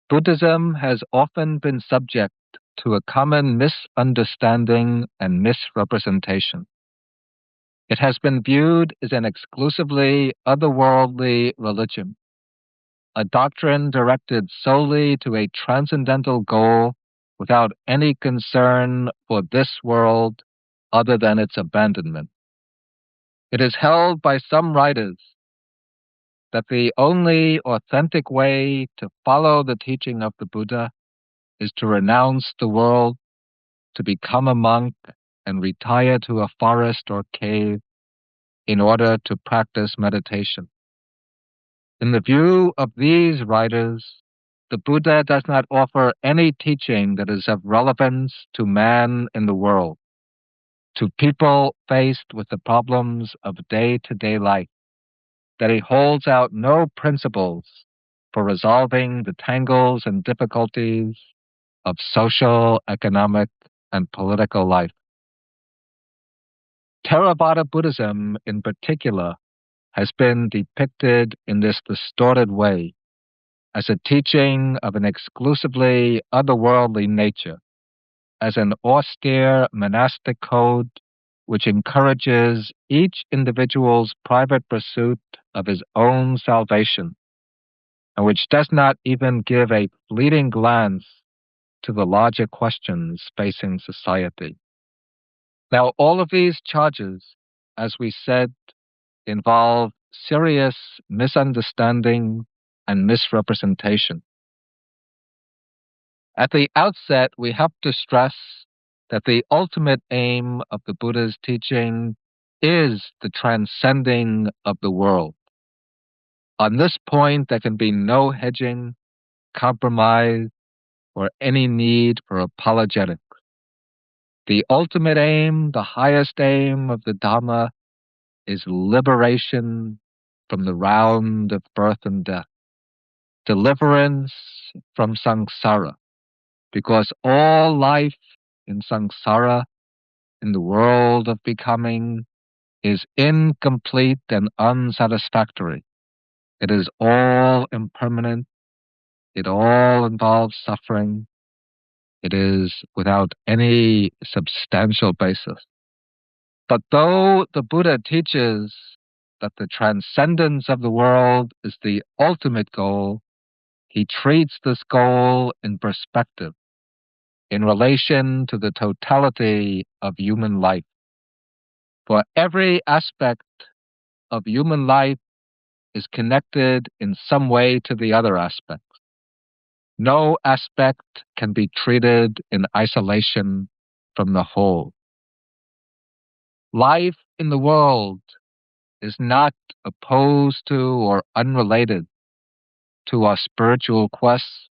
Buddhism has often been subject to a common misunderstanding and misrepresentation. It has been viewed as an exclusively otherworldly religion, a doctrine directed solely to a transcendental goal without any concern for this world other than its abandonment. It is held by some writers that the only authentic way to follow the teaching of the Buddha is to renounce the world, to become a monk, and retire to a forest or cave in order to practice meditation. In the view of these writers, the Buddha does not offer any teaching that is of relevance to man in the world, to people faced with the problems of day-to-day life, that he holds out no principles for resolving the tangles and difficulties of social, economic, and political life. Theravada Buddhism, in particular, has been depicted in this distorted way as a teaching of an exclusively otherworldly nature, as an austere monastic code which encourages each individual's private pursuit of his own salvation, and which does not even give a fleeting glance to the larger questions facing society. Now, all of these charges, as we said, involve serious misunderstanding and misrepresentation. At the outset, we have to stress that the ultimate aim of the Buddha's teaching is the transcending of the world. On this point, there can be no hedging, compromise, or any need for apologetics. The ultimate aim, the highest aim of the Dhamma, is liberation from the round of birth and death, deliverance from samsara, because all life in samsara, in the world of becoming, is incomplete and unsatisfactory. It is all impermanent. It all involves suffering. It is without any substantial basis. But though the Buddha teaches that the transcendence of the world is the ultimate goal, he treats this goal in perspective, in relation to the totality of human life. For every aspect of human life is connected in some way to the other aspects. No aspect can be treated in isolation from the whole. Life in the world is not opposed to or unrelated to our spiritual quest,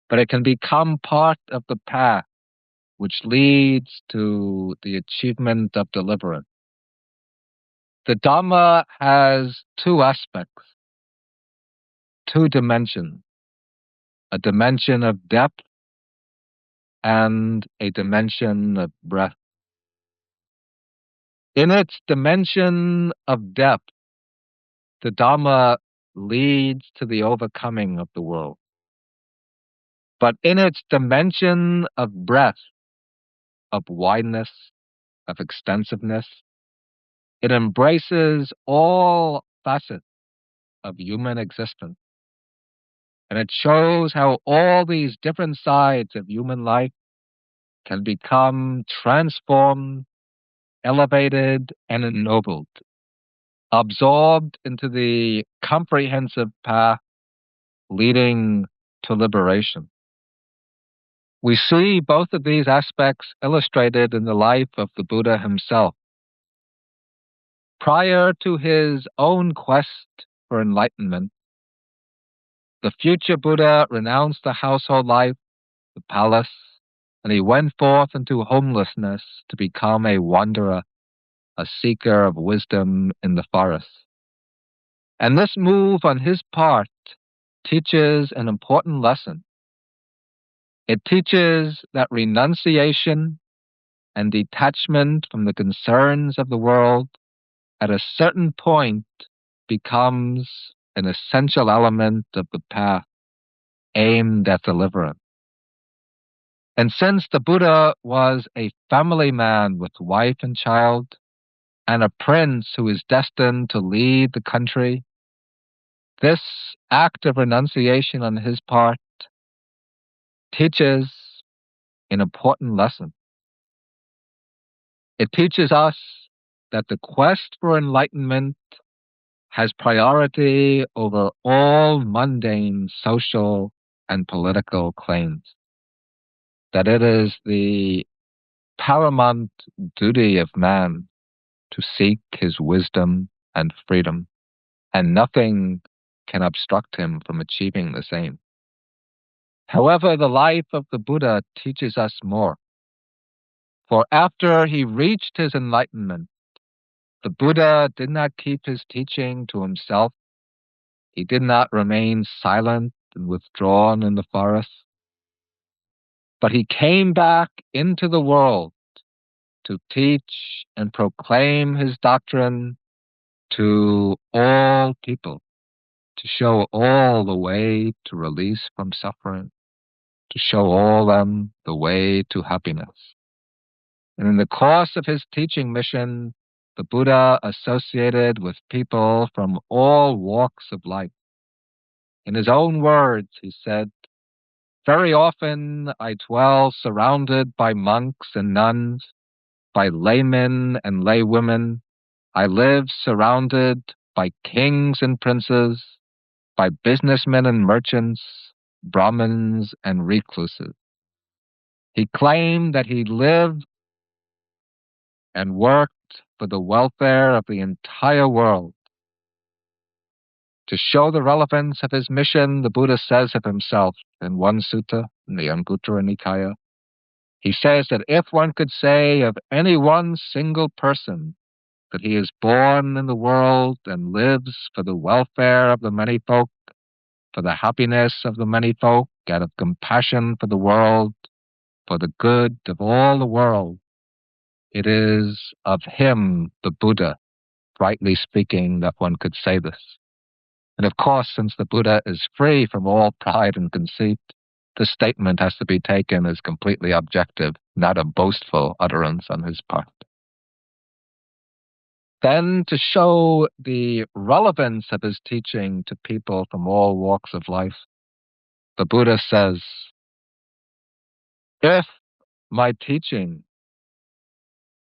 but it can become part of the path which leads to the achievement of deliverance. The Dhamma has two aspects, two dimensions, a dimension of depth and a dimension of breadth. In its dimension of depth, the Dhamma leads to the overcoming of the world. But in its dimension of breadth, of wideness, of extensiveness, it embraces all facets of human existence. And it shows how all these different sides of human life can become transformed, elevated, and ennobled, absorbed into the comprehensive path leading to liberation. We see both of these aspects illustrated in the life of the Buddha himself. Prior to his own quest for enlightenment, the future Buddha renounced the household life, the palace, and he went forth into homelessness to become a wanderer, a seeker of wisdom in the forest. And this move on his part teaches an important lesson. It teaches that renunciation and detachment from the concerns of the world at a certain point becomes an essential element of the path. aimed at deliverance. And since the Buddha was a family man with wife and child, and a prince who is destined to lead the country, this act of renunciation on his part teaches an important lesson. It teaches us that the quest for enlightenment has priority over all mundane social and political claims, that it is the paramount duty of man to seek his wisdom and freedom, and nothing can obstruct him from achieving the same. However, the life of the Buddha teaches us more. For after he reached his enlightenment, the Buddha did not keep his teaching to himself. He did not remain silent and withdrawn in the forest, but he came back into the world to teach and proclaim his doctrine to all people, to show all the way to release from suffering, to show all them the way to happiness. And in the course of his teaching mission, the Buddha associated with people from all walks of life. In his own words, he said, "Very often I dwell surrounded by monks and nuns, by laymen and laywomen. I live surrounded by kings and princes, by businessmen and merchants, Brahmins and recluses." He claimed that he lived and worked for the welfare of the entire world. To show the relevance of his mission, the Buddha says of himself in one sutta, in the Anguttara Nikaya, he says that if one could say of any one single person that he is born in the world and lives for the welfare of the many folk, for the happiness of the many folk, out of compassion for the world, for the good of all the world, it is of him, the Buddha, rightly speaking, that one could say this. And of course, since the Buddha is free from all pride and conceit, the statement has to be taken as completely objective, not a boastful utterance on his part. Then, to show the relevance of his teaching to people from all walks of life, the Buddha says, "If my teaching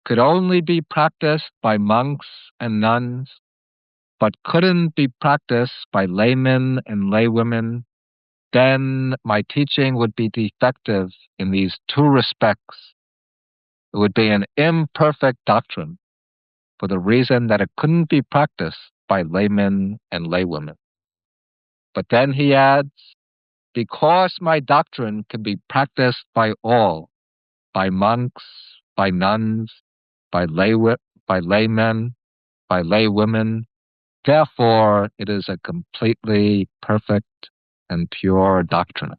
could only be practiced by monks and nuns, but couldn't be practiced by laymen and laywomen, then my teaching would be defective in these two respects. It would be an imperfect doctrine for the reason that it couldn't be practiced by laymen and laywomen." But then he adds, "Because my doctrine can be practiced by all, by monks, by nuns, by laymen, by laywomen, therefore it is a completely perfect and pure doctrine."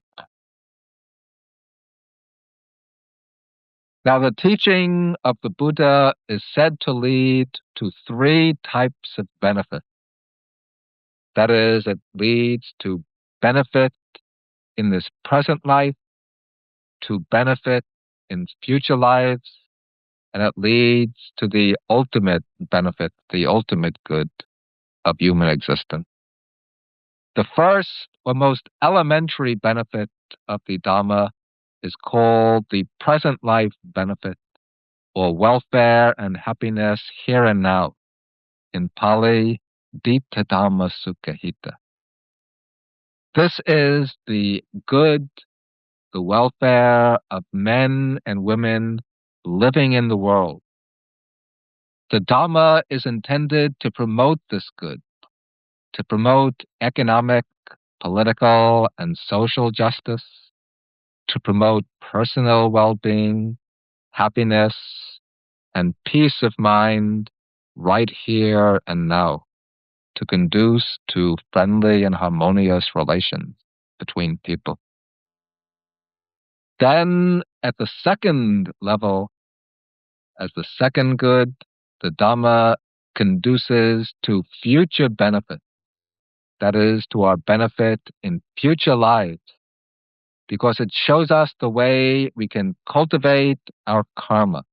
Now, the teaching of the Buddha is said to lead to three types of benefit. That is, it leads to benefit in this present life, to benefit in future lives, and it leads to the ultimate benefit, the ultimate good of human existence. The first or most elementary benefit of the Dhamma is called the present life benefit, or welfare and happiness here and now. In Pali, Ditta Dhamma Sukha Hita. This is the good, the welfare of men and women living in the world. The Dhamma is intended to promote this good, to promote economic, political, and social justice, to promote personal well-being, happiness, and peace of mind right here and now, to conduce to friendly and harmonious relations between people. Then, at the second level, as the second good, the Dhamma conduces to future benefit. That is, to our benefit in future lives, because it shows us the way we can cultivate our karma,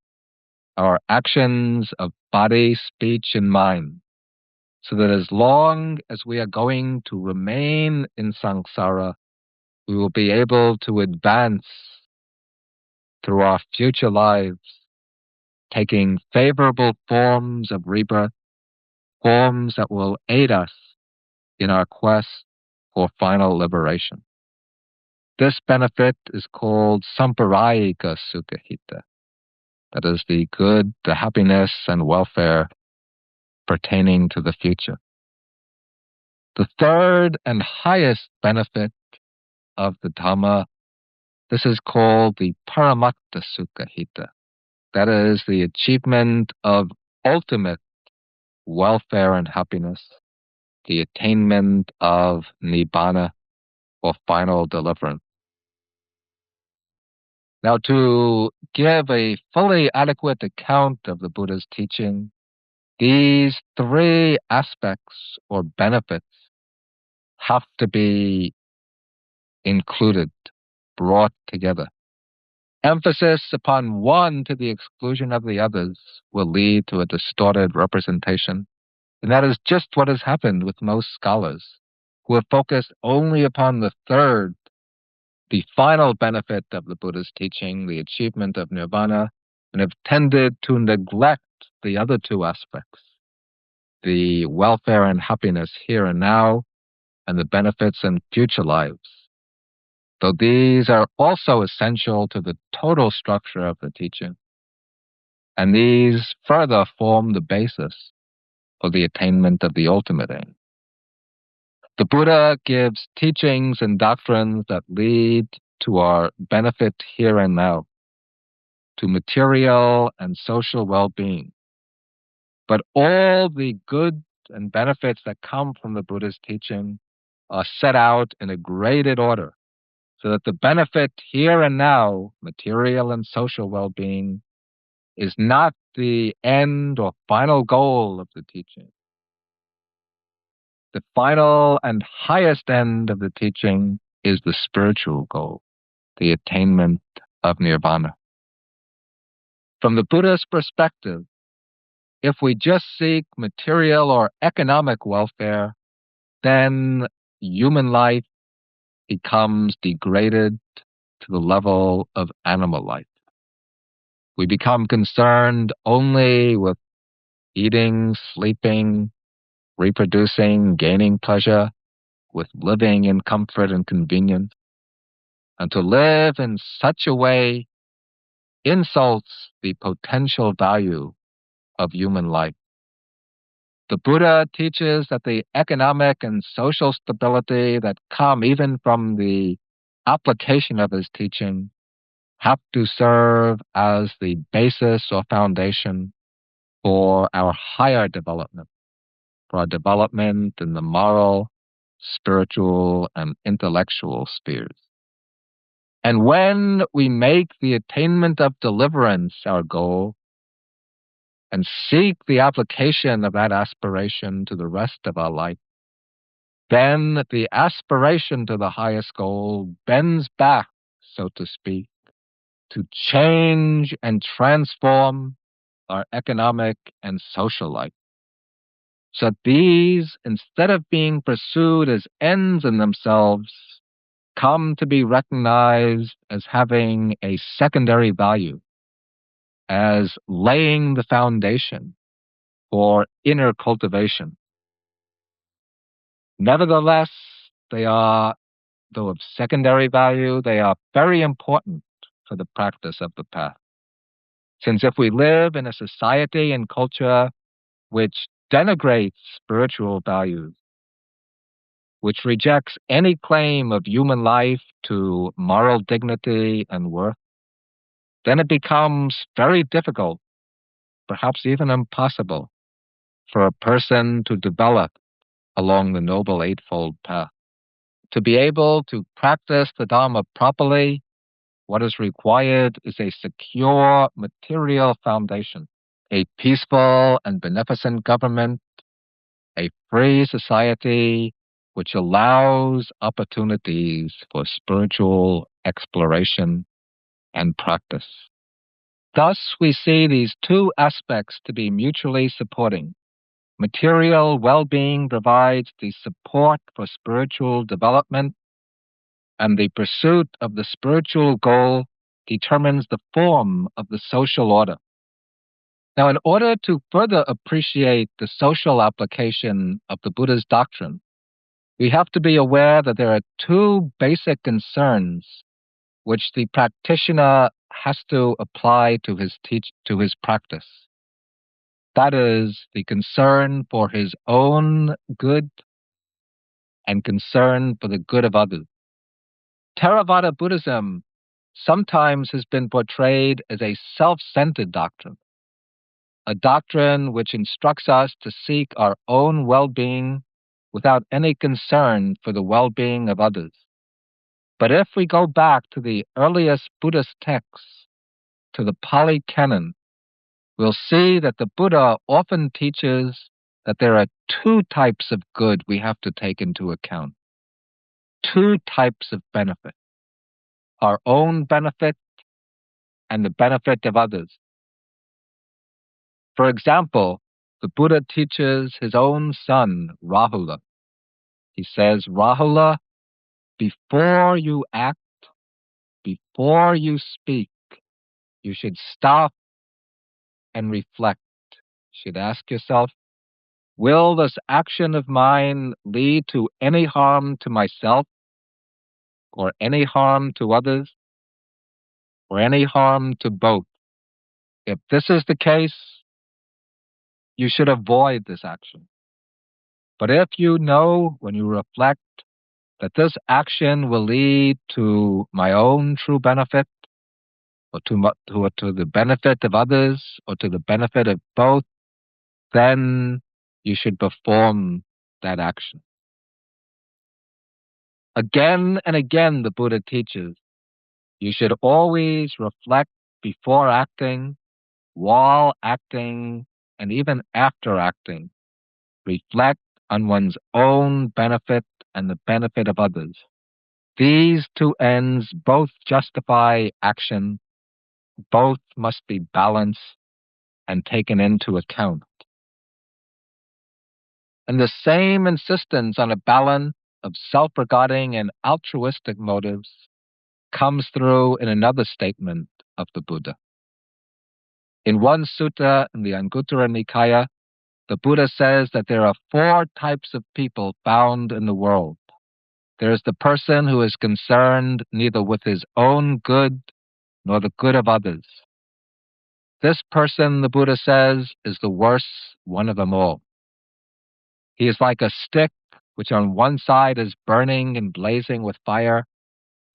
our actions of body, speech, and mind, so that as long as we are going to remain in samsara, we will be able to advance through our future lives, taking favorable forms of rebirth, forms that will aid us in our quest for final liberation. This benefit is called samparayika sukhahita. That is the good, the happiness, and welfare pertaining to the future. The third and highest benefit of the Dhamma, this is called the paramatta sukhahita. That is the achievement of ultimate welfare and happiness, the attainment of nibbana, or final deliverance. Now, to give a fully adequate account of the Buddha's teaching, these three aspects or benefits have to be included, brought together. Emphasis upon one to the exclusion of the others will lead to a distorted representation. And that is just what has happened with most scholars, who have focused only upon the third, the final benefit of the Buddha's teaching, the achievement of nirvana, and have tended to neglect the other two aspects, the welfare and happiness here and now, and the benefits in future lives. Though these are also essential to the total structure of the teaching, and these further form the basis for the attainment of the ultimate aim. The Buddha gives teachings and doctrines that lead to our benefit here and now, to material and social well-being. But all the good and benefits that come from the Buddha's teaching are set out in a graded order, so that the benefit here and now, material and social well-being, is not the end or final goal of the teaching. The final and highest end of the teaching is the spiritual goal, the attainment of nirvana. From the Buddha's perspective, if we just seek material or economic welfare, then human life becomes degraded to the level of animal life. We become concerned only with eating, sleeping, reproducing, gaining pleasure, with living in comfort and convenience. And to live in such a way insults the potential value of human life. The Buddha teaches that the economic and social stability that come even from the application of his teaching have to serve as the basis or foundation for our higher development, for our development in the moral, spiritual, and intellectual spheres. And when we make the attainment of deliverance our goal, and seek the application of that aspiration to the rest of our life, then the aspiration to the highest goal bends back, so to speak, to change and transform our economic and social life. So these, instead of being pursued as ends in themselves, come to be recognized as having a secondary value, as laying the foundation for inner cultivation. Nevertheless, they are, though of secondary value, they are very important for the practice of the path. Since if we live in a society and culture which denigrates spiritual values, which rejects any claim of human life to moral dignity and worth, then it becomes very difficult, perhaps even impossible, for a person to develop along the Noble Eightfold Path. To be able to practice the Dhamma properly, what is required is a secure material foundation, a peaceful and beneficent government, a free society which allows opportunities for spiritual exploration, and practice. Thus, we see these two aspects to be mutually supporting. Material well-being provides the support for spiritual development, and the pursuit of the spiritual goal determines the form of the social order. Now, in order to further appreciate the social application of the Buddha's doctrine, we have to be aware that there are two basic concerns which the practitioner has to apply to his practice. That is the concern for his own good and concern for the good of others. Theravada Buddhism sometimes has been portrayed as a self-centered doctrine, a doctrine which instructs us to seek our own well-being without any concern for the well-being of others. But if we go back to the earliest Buddhist texts, to the Pali Canon, we'll see that the Buddha often teaches that there are two types of good we have to take into account. Two types of benefit. Our own benefit and the benefit of others. For example, the Buddha teaches his own son, Rahula. He says, Rahula, before you act, before you speak, you should stop and reflect. You should ask yourself, will this action of mine lead to any harm to myself, or any harm to others, or any harm to both? If this is the case, you should avoid this action. But if you know when you reflect that this action will lead to my own true benefit, or to the benefit of others, or to the benefit of both, then you should perform that action. Again and again, the Buddha teaches, you should always reflect before acting, while acting, and even after acting. Reflect on one's own benefit and the benefit of others. These two ends both justify action, both must be balanced and taken into account. And the same insistence on a balance of self-regarding and altruistic motives comes through in another statement of the Buddha. In one sutta in the Anguttara Nikaya, the Buddha says that there are four types of people found in the world. There is the person who is concerned neither with his own good nor the good of others. This person, the Buddha says, is the worst one of them all. He is like a stick which on one side is burning and blazing with fire,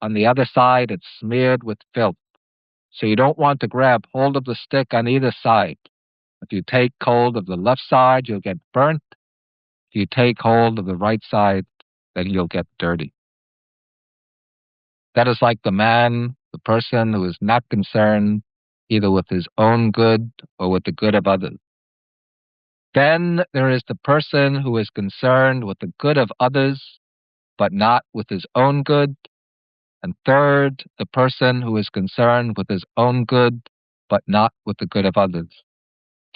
on the other side it's smeared with filth. So you don't want to grab hold of the stick on either side. If you take hold of the left side, you'll get burnt. If you take hold of the right side, then you'll get dirty. That is like the person who is not concerned either with his own good or with the good of others. Then there is the person who is concerned with the good of others, but not with his own good. And third, the person who is concerned with his own good, but not with the good of others.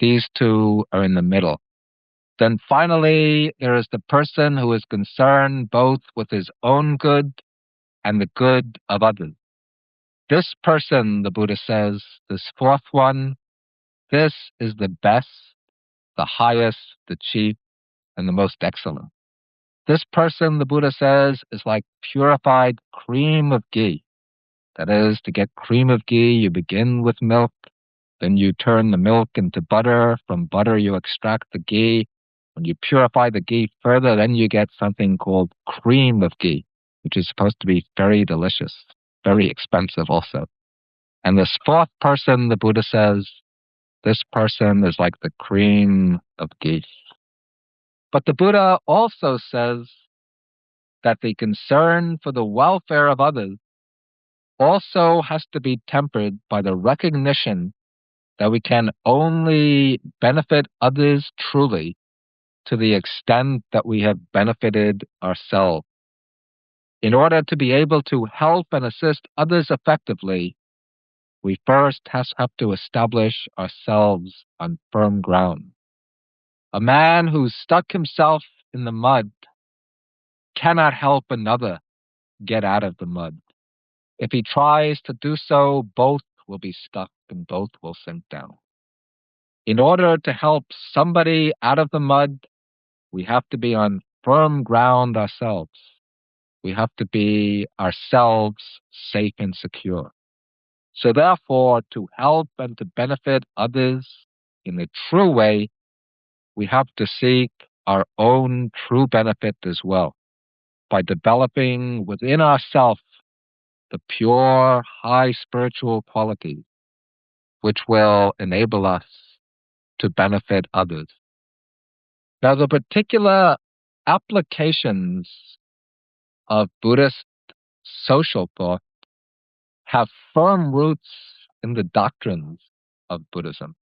These two are in the middle. Then finally, there is the person who is concerned both with his own good and the good of others. This person, the Buddha says, this fourth one, this is the best, the highest, the chief, and the most excellent. This person, the Buddha says, is like purified cream of ghee. That is, to get cream of ghee, you begin with milk, then you turn the milk into butter. From butter, you extract the ghee. When you purify the ghee further, then you get something called cream of ghee, which is supposed to be very delicious, very expensive also. And this fourth person, the Buddha says, this person is like the cream of ghee. But the Buddha also says that the concern for the welfare of others also has to be tempered by the recognition that we can only benefit others truly to the extent that we have benefited ourselves. In order to be able to help and assist others effectively, we first have to establish ourselves on firm ground. A man who's stuck himself in the mud cannot help another get out of the mud. If he tries to do so, both will be stuck and both will sink down. In order to help somebody out of the mud, we have to be on firm ground ourselves. We have to be ourselves safe and secure. So therefore, to help and to benefit others in a true way, we have to seek our own true benefit as well by developing within ourselves the pure, high spiritual qualities which will enable us to benefit others. Now, the particular applications of Buddhist social thought have firm roots in the doctrines of Buddhism.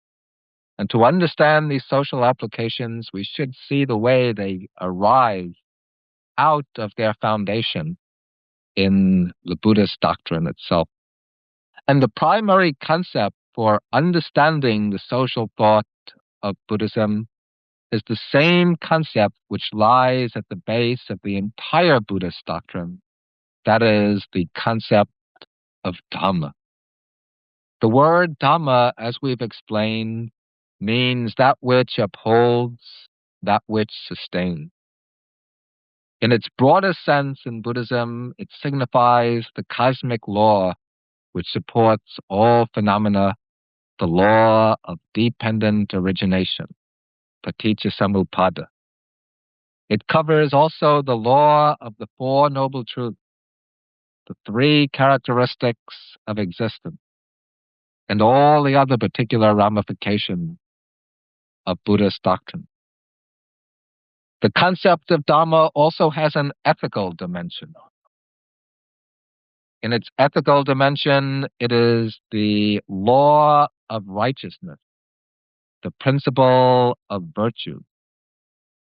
And to understand these social applications, we should see the way they arise out of their foundation in the Buddhist doctrine itself. And the primary concept for understanding the social thought of Buddhism is the same concept which lies at the base of the entire Buddhist doctrine. That is the concept of Dhamma. The word Dhamma, as we've explained, means that which upholds, that which sustains. In its broadest sense in Buddhism, it signifies the cosmic law which supports all phenomena, the law of dependent origination, paticca samuppada. It covers also the law of the Four Noble Truths, the three characteristics of existence, and all the other particular ramifications of Buddhist doctrine. The concept of Dhamma also has an ethical dimension. In its ethical dimension, it is the law of righteousness, the principle of virtue,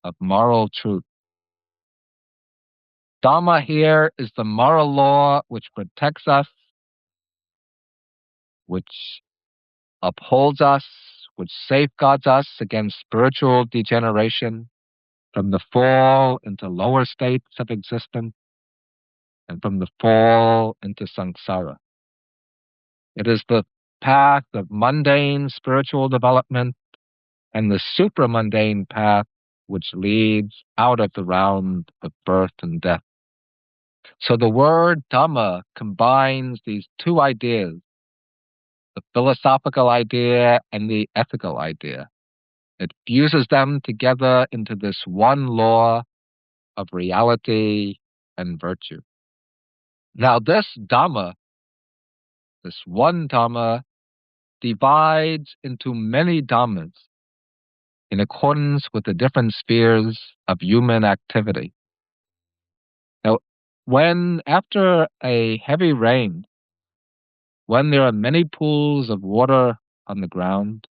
of moral truth. Dhamma here is the moral law which protects us, which upholds us, which safeguards us against spiritual degeneration, from the fall into lower states of existence, and from the fall into samsara. It is the path of mundane spiritual development and the supramundane path which leads out of the round of birth and death. So the word Dhamma combines these two ideas, the philosophical idea and the ethical idea. It fuses them together into this one law of reality and virtue. Now this Dhamma, this one Dhamma, divides into many Dhammas in accordance with the different spheres of human activity. Now, when after a heavy rain, when there are many pools of water on the ground,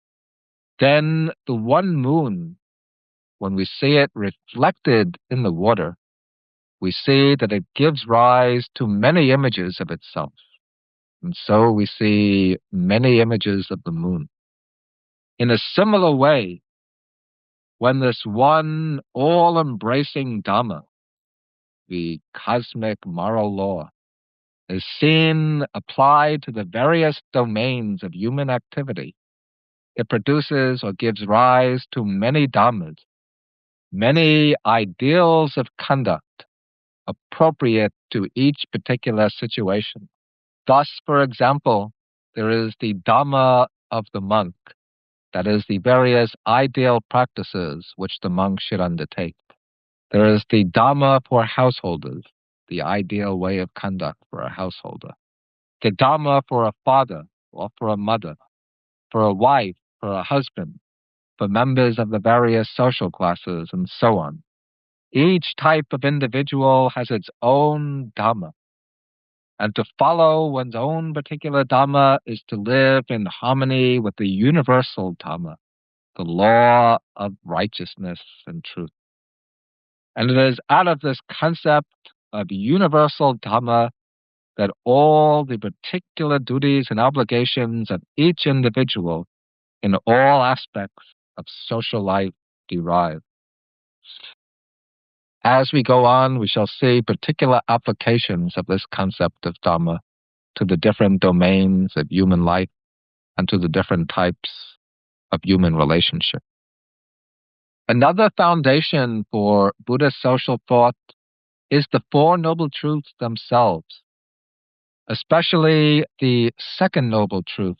then the one moon, when we see it reflected in the water, we see that it gives rise to many images of itself. And so we see many images of the moon. In a similar way, when this one all-embracing Dhamma, the cosmic moral law, is seen applied to the various domains of human activity, it produces or gives rise to many Dhammas, many ideals of conduct appropriate to each particular situation. Thus, for example, there is the Dhamma of the monk, that is, the various ideal practices which the monk should undertake. There is the Dhamma for householders, the ideal way of conduct for a householder. The Dhamma for a father or for a mother, for a wife, for a husband, for members of the various social classes, and so on. Each type of individual has its own Dhamma. And to follow one's own particular Dhamma is to live in harmony with the universal Dhamma, the law of righteousness and truth. And it is out of this concept of universal Dhamma, that all the particular duties and obligations of each individual in all aspects of social life derive. As we go on, we shall see particular applications of this concept of Dhamma to the different domains of human life and to the different types of human relationship. Another foundation for Buddhist social thought is the Four Noble Truths themselves, especially the second noble truth,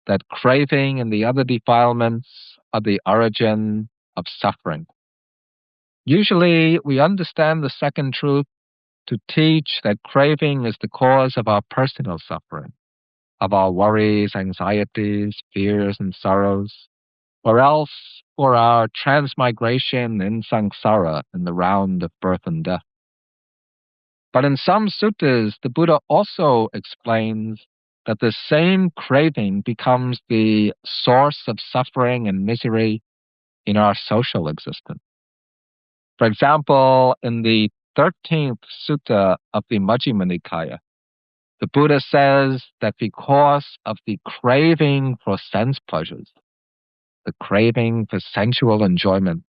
that craving and the other defilements are the origin of suffering. Usually, we understand the second truth to teach that craving is the cause of our personal suffering, of our worries, anxieties, fears, and sorrows, or else for our transmigration in samsara, in the round of birth and death. But in some suttas, the Buddha also explains that the same craving becomes the source of suffering and misery in our social existence. For example, in the 13th sutta of the Majjhima Nikaya, the Buddha says that because of the craving for sense pleasures, the craving for sensual enjoyment,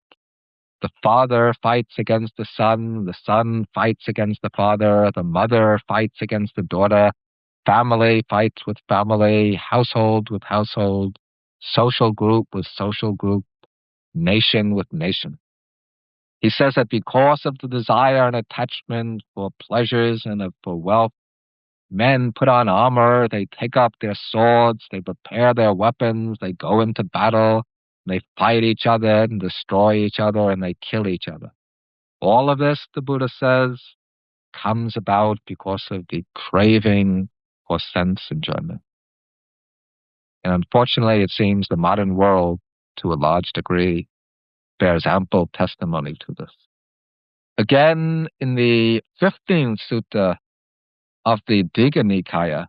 the father fights against the son fights against the father, the mother fights against the daughter, family fights with family, household with household, social group with social group, nation with nation. He says that because of the desire and attachment for pleasures and for wealth, men put on armor, they take up their swords, they prepare their weapons, they go into battle, they fight each other and destroy each other and they kill each other. All of this, the Buddha says, comes about because of the craving for sense enjoyment. And unfortunately, it seems the modern world, to a large degree, bears ample testimony to this. Again, in the 15th sutta of the Digha Nikaya,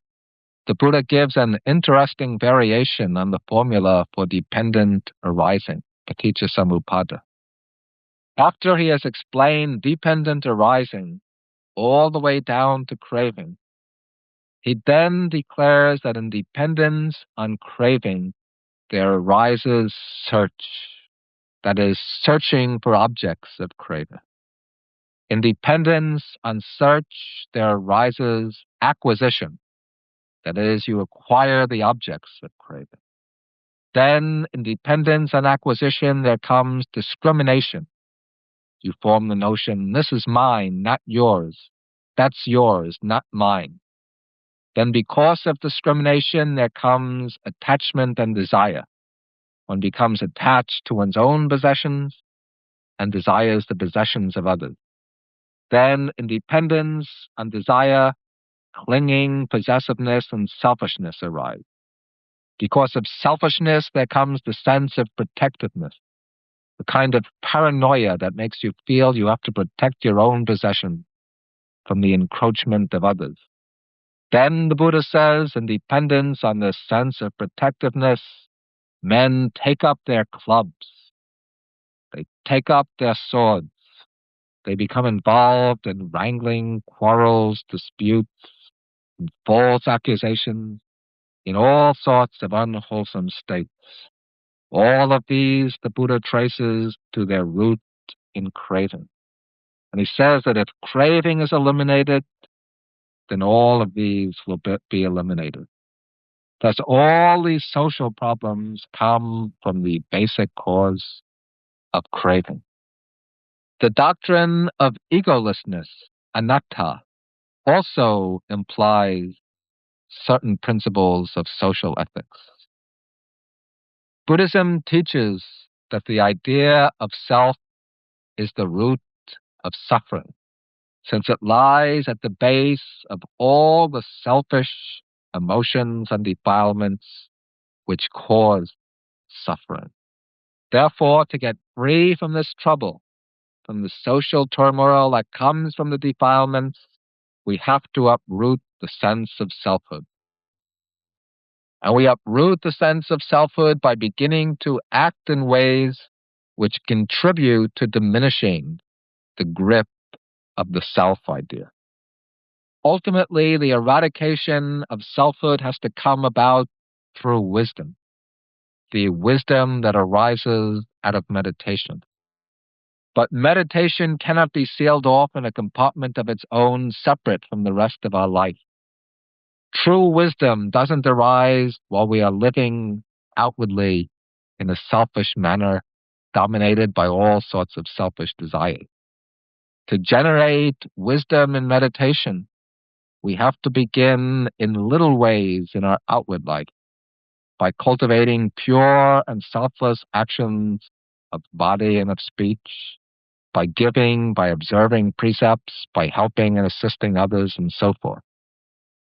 the Buddha gives an interesting variation on the formula for dependent arising, paticca samuppada. After he has explained dependent arising all the way down to craving, he then declares that in dependence on craving, there arises search, that is, searching for objects of craving. In dependence on search, there arises acquisition, that is, you acquire the objects of craving. Then, in dependence on acquisition, there comes discrimination. You form the notion, this is mine, not yours. That's yours, not mine. Then because of discrimination, there comes attachment and desire. One becomes attached to one's own possessions and desires the possessions of others. Then, in dependence on desire, clinging, possessiveness, and selfishness arise. Because of selfishness, there comes the sense of protectiveness, the kind of paranoia that makes you feel you have to protect your own possession from the encroachment of others. Then, the Buddha says, in dependence on this sense of protectiveness, men take up their clubs, they take up their swords, they become involved in wrangling, quarrels, disputes, and false accusations, in all sorts of unwholesome states. All of these the Buddha traces to their root in craving. And he says that if craving is eliminated, then all of these will be eliminated. Thus, all these social problems come from the basic cause of craving. The doctrine of egolessness, anatta, also implies certain principles of social ethics. Buddhism teaches that the idea of self is the root of suffering, since it lies at the base of all the selfish emotions and defilements which cause suffering. Therefore, to get free from this trouble, from the social turmoil that comes from the defilements, we have to uproot the sense of selfhood. And we uproot the sense of selfhood by beginning to act in ways which contribute to diminishing the grip of the self idea. Ultimately, the eradication of selfhood has to come about through wisdom, the wisdom that arises out of meditation. But meditation cannot be sealed off in a compartment of its own, separate from the rest of our life. True wisdom doesn't arise while we are living outwardly in a selfish manner, dominated by all sorts of selfish desires. To generate wisdom in meditation, we have to begin in little ways in our outward life by cultivating pure and selfless actions of body and of speech, by giving, by observing precepts, by helping and assisting others, and so forth.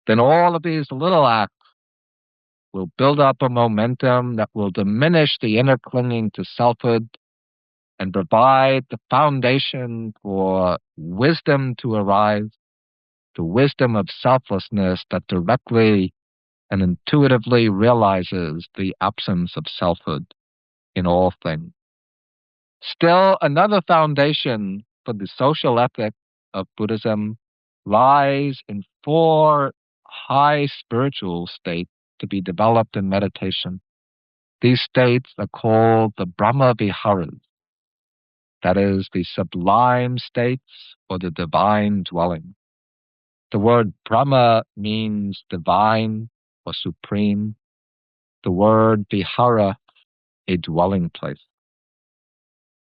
Then all of these little acts will build up a momentum that will diminish the inner clinging to selfhood and provide the foundation for wisdom to arise, the wisdom of selflessness that directly and intuitively realizes the absence of selfhood in all things. Still, another foundation for the social ethic of Buddhism lies in four high spiritual states to be developed in meditation. These states are called the Brahma Viharas, that is, the sublime states or the divine dwelling. The word Brahma means divine or supreme. The word Vihara, a dwelling place.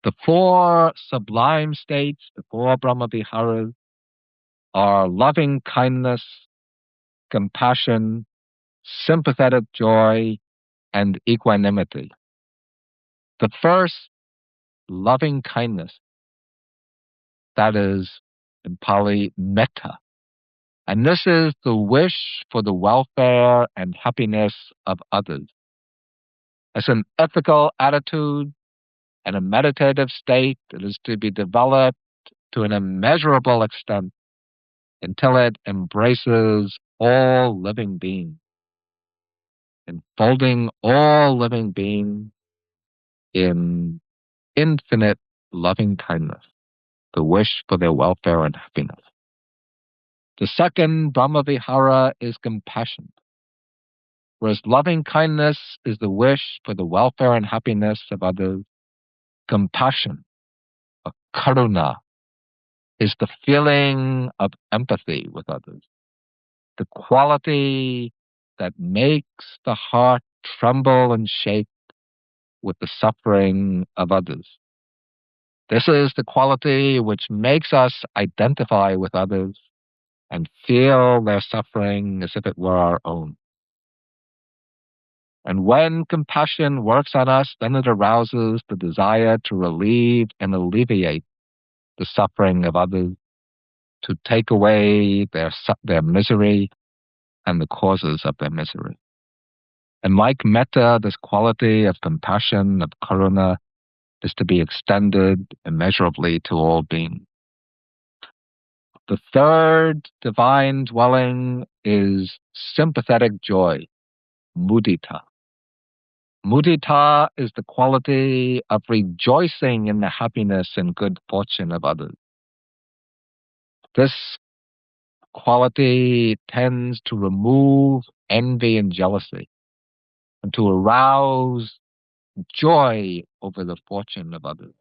The four sublime states, the four Brahma Viharas, are loving kindness, compassion, sympathetic joy, and equanimity. The first, loving kindness, that is, in Pali, metta. And this is the wish for the welfare and happiness of others. As an ethical attitude and a meditative state, it is to be developed to an immeasurable extent until it embraces all living beings, enfolding all living beings in infinite loving kindness, the wish for their welfare and happiness. The second Brahmavihara is compassion. Whereas loving kindness is the wish for the welfare and happiness of others, compassion, or karuna, is the feeling of empathy with others, the quality that makes the heart tremble and shake with the suffering of others. This is the quality which makes us identify with others and feel their suffering as if it were our own. And when compassion works on us, then it arouses the desire to relieve and alleviate the suffering of others, to take away their misery and the causes of their misery. And like metta, this quality of compassion, of karuna, is to be extended immeasurably to all beings. The third divine dwelling is sympathetic joy, mudita. Mudita is the quality of rejoicing in the happiness and good fortune of others. This quality tends to remove envy and jealousy and to arouse joy over the fortune of others.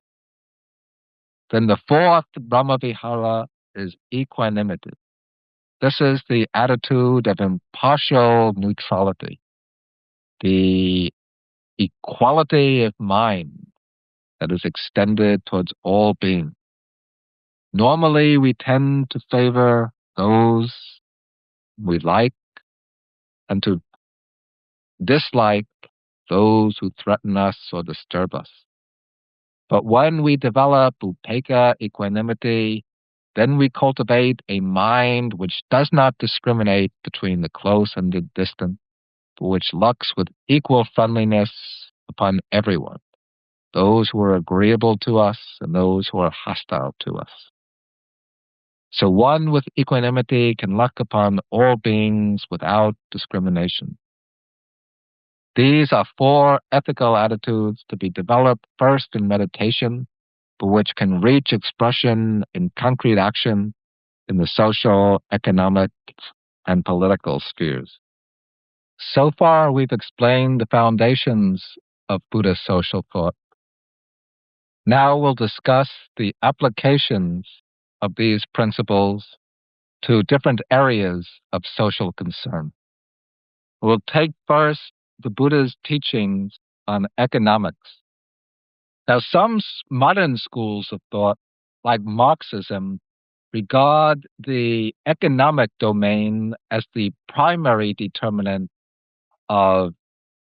Then the fourth Brahmavihara is equanimity. This is the attitude of impartial neutrality, the equality of mind that is extended towards all beings. Normally, we tend to favor those we like and to dislike those who threaten us or disturb us. But when we develop upekkha, equanimity, then we cultivate a mind which does not discriminate between the close and the distant, but which looks with equal friendliness upon everyone, those who are agreeable to us and those who are hostile to us. So one with equanimity can look upon all beings without discrimination. These are four ethical attitudes to be developed first in meditation, but which can reach expression in concrete action in the social, economic, and political spheres. So far, we've explained the foundations of Buddhist social thought. Now we'll discuss the applications of these principles to different areas of social concern. We'll take first the Buddha's teachings on economics. Now, some modern schools of thought, like Marxism, regard the economic domain as the primary determinant of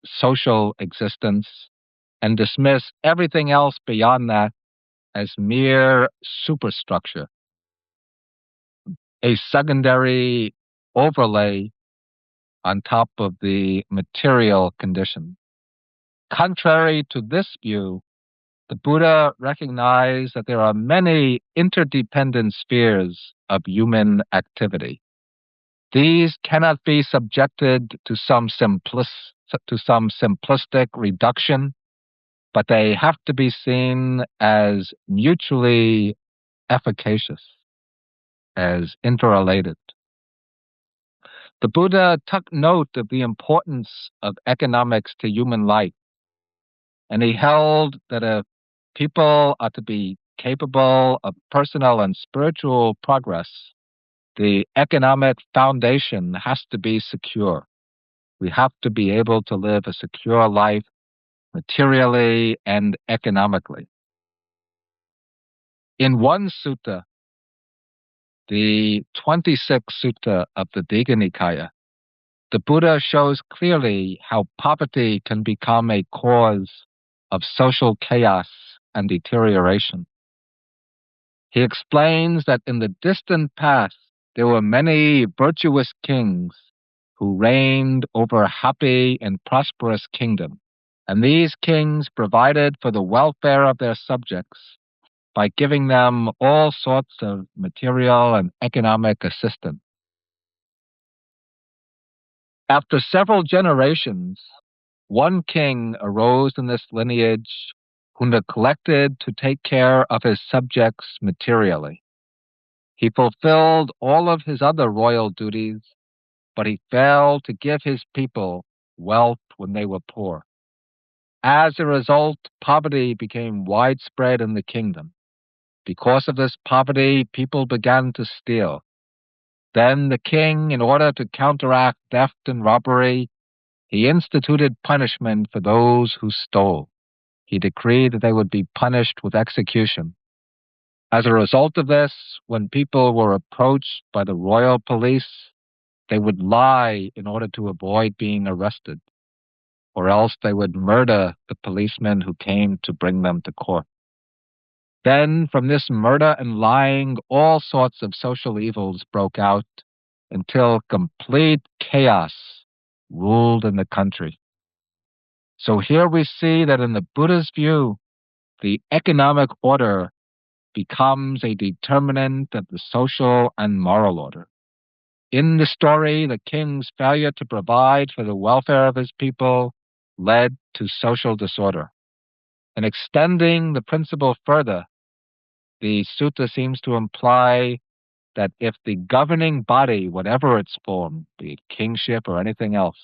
social existence and dismiss everything else beyond that as mere superstructure, a secondary overlay on top of the material condition. Contrary to this view, the Buddha recognized that there are many interdependent spheres of human activity. These cannot be subjected to some simplistic reduction, but they have to be seen as mutually efficacious, as interrelated. The Buddha took note of the importance of economics to human life, and he held that if people are to be capable of personal and spiritual progress, the economic foundation has to be secure. We have to be able to live a secure life materially and economically. In one sutta, the 26th sutta of the Digha Nikaya, the Buddha shows clearly how poverty can become a cause of social chaos and deterioration. He explains that in the distant past, there were many virtuous kings who reigned over a happy and prosperous kingdom, and these kings provided for the welfare of their subjects by giving them all sorts of material and economic assistance. After several generations, one king arose in this lineage who neglected to take care of his subjects materially. He fulfilled all of his other royal duties, but he failed to give his people wealth when they were poor. As a result, poverty became widespread in the kingdom. Because of this poverty, people began to steal. Then the king, in order to counteract theft and robbery, he instituted punishment for those who stole. He decreed that they would be punished with execution. As a result of this, when people were approached by the royal police, they would lie in order to avoid being arrested, or else they would murder the policemen who came to bring them to court. Then, from this murder and lying, all sorts of social evils broke out until complete chaos ruled in the country. So here we see that in the Buddha's view, the economic order becomes a determinant of the social and moral order. In the story, the king's failure to provide for the welfare of his people led to social disorder. And extending the principle further, the sutta seems to imply that if the governing body, whatever its form, be it kingship or anything else,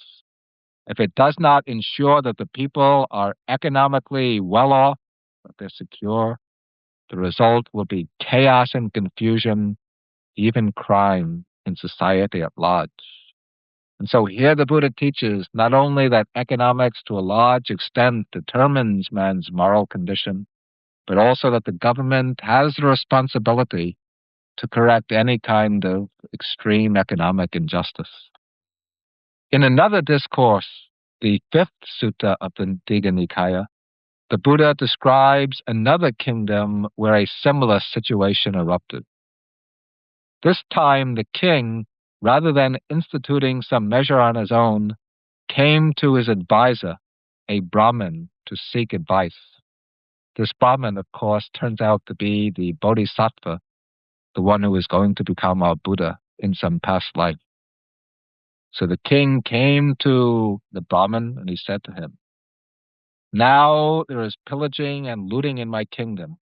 if it does not ensure that the people are economically well off, that they're secure, the result will be chaos and confusion, even crime in society at large. And so here the Buddha teaches not only that economics to a large extent determines man's moral condition, but also that the government has the responsibility to correct any kind of extreme economic injustice. In another discourse, the 5th sutta of the Digha Nikaya, the Buddha describes another kingdom where a similar situation erupted. This time, the king, rather than instituting some measure on his own, came to his advisor, a Brahmin, to seek advice. This Brahmin, of course, turns out to be the Bodhisattva, the one who is going to become our Buddha in some past life. So the king came to the Brahmin and he said to him, "Now there is pillaging and looting in my kingdom.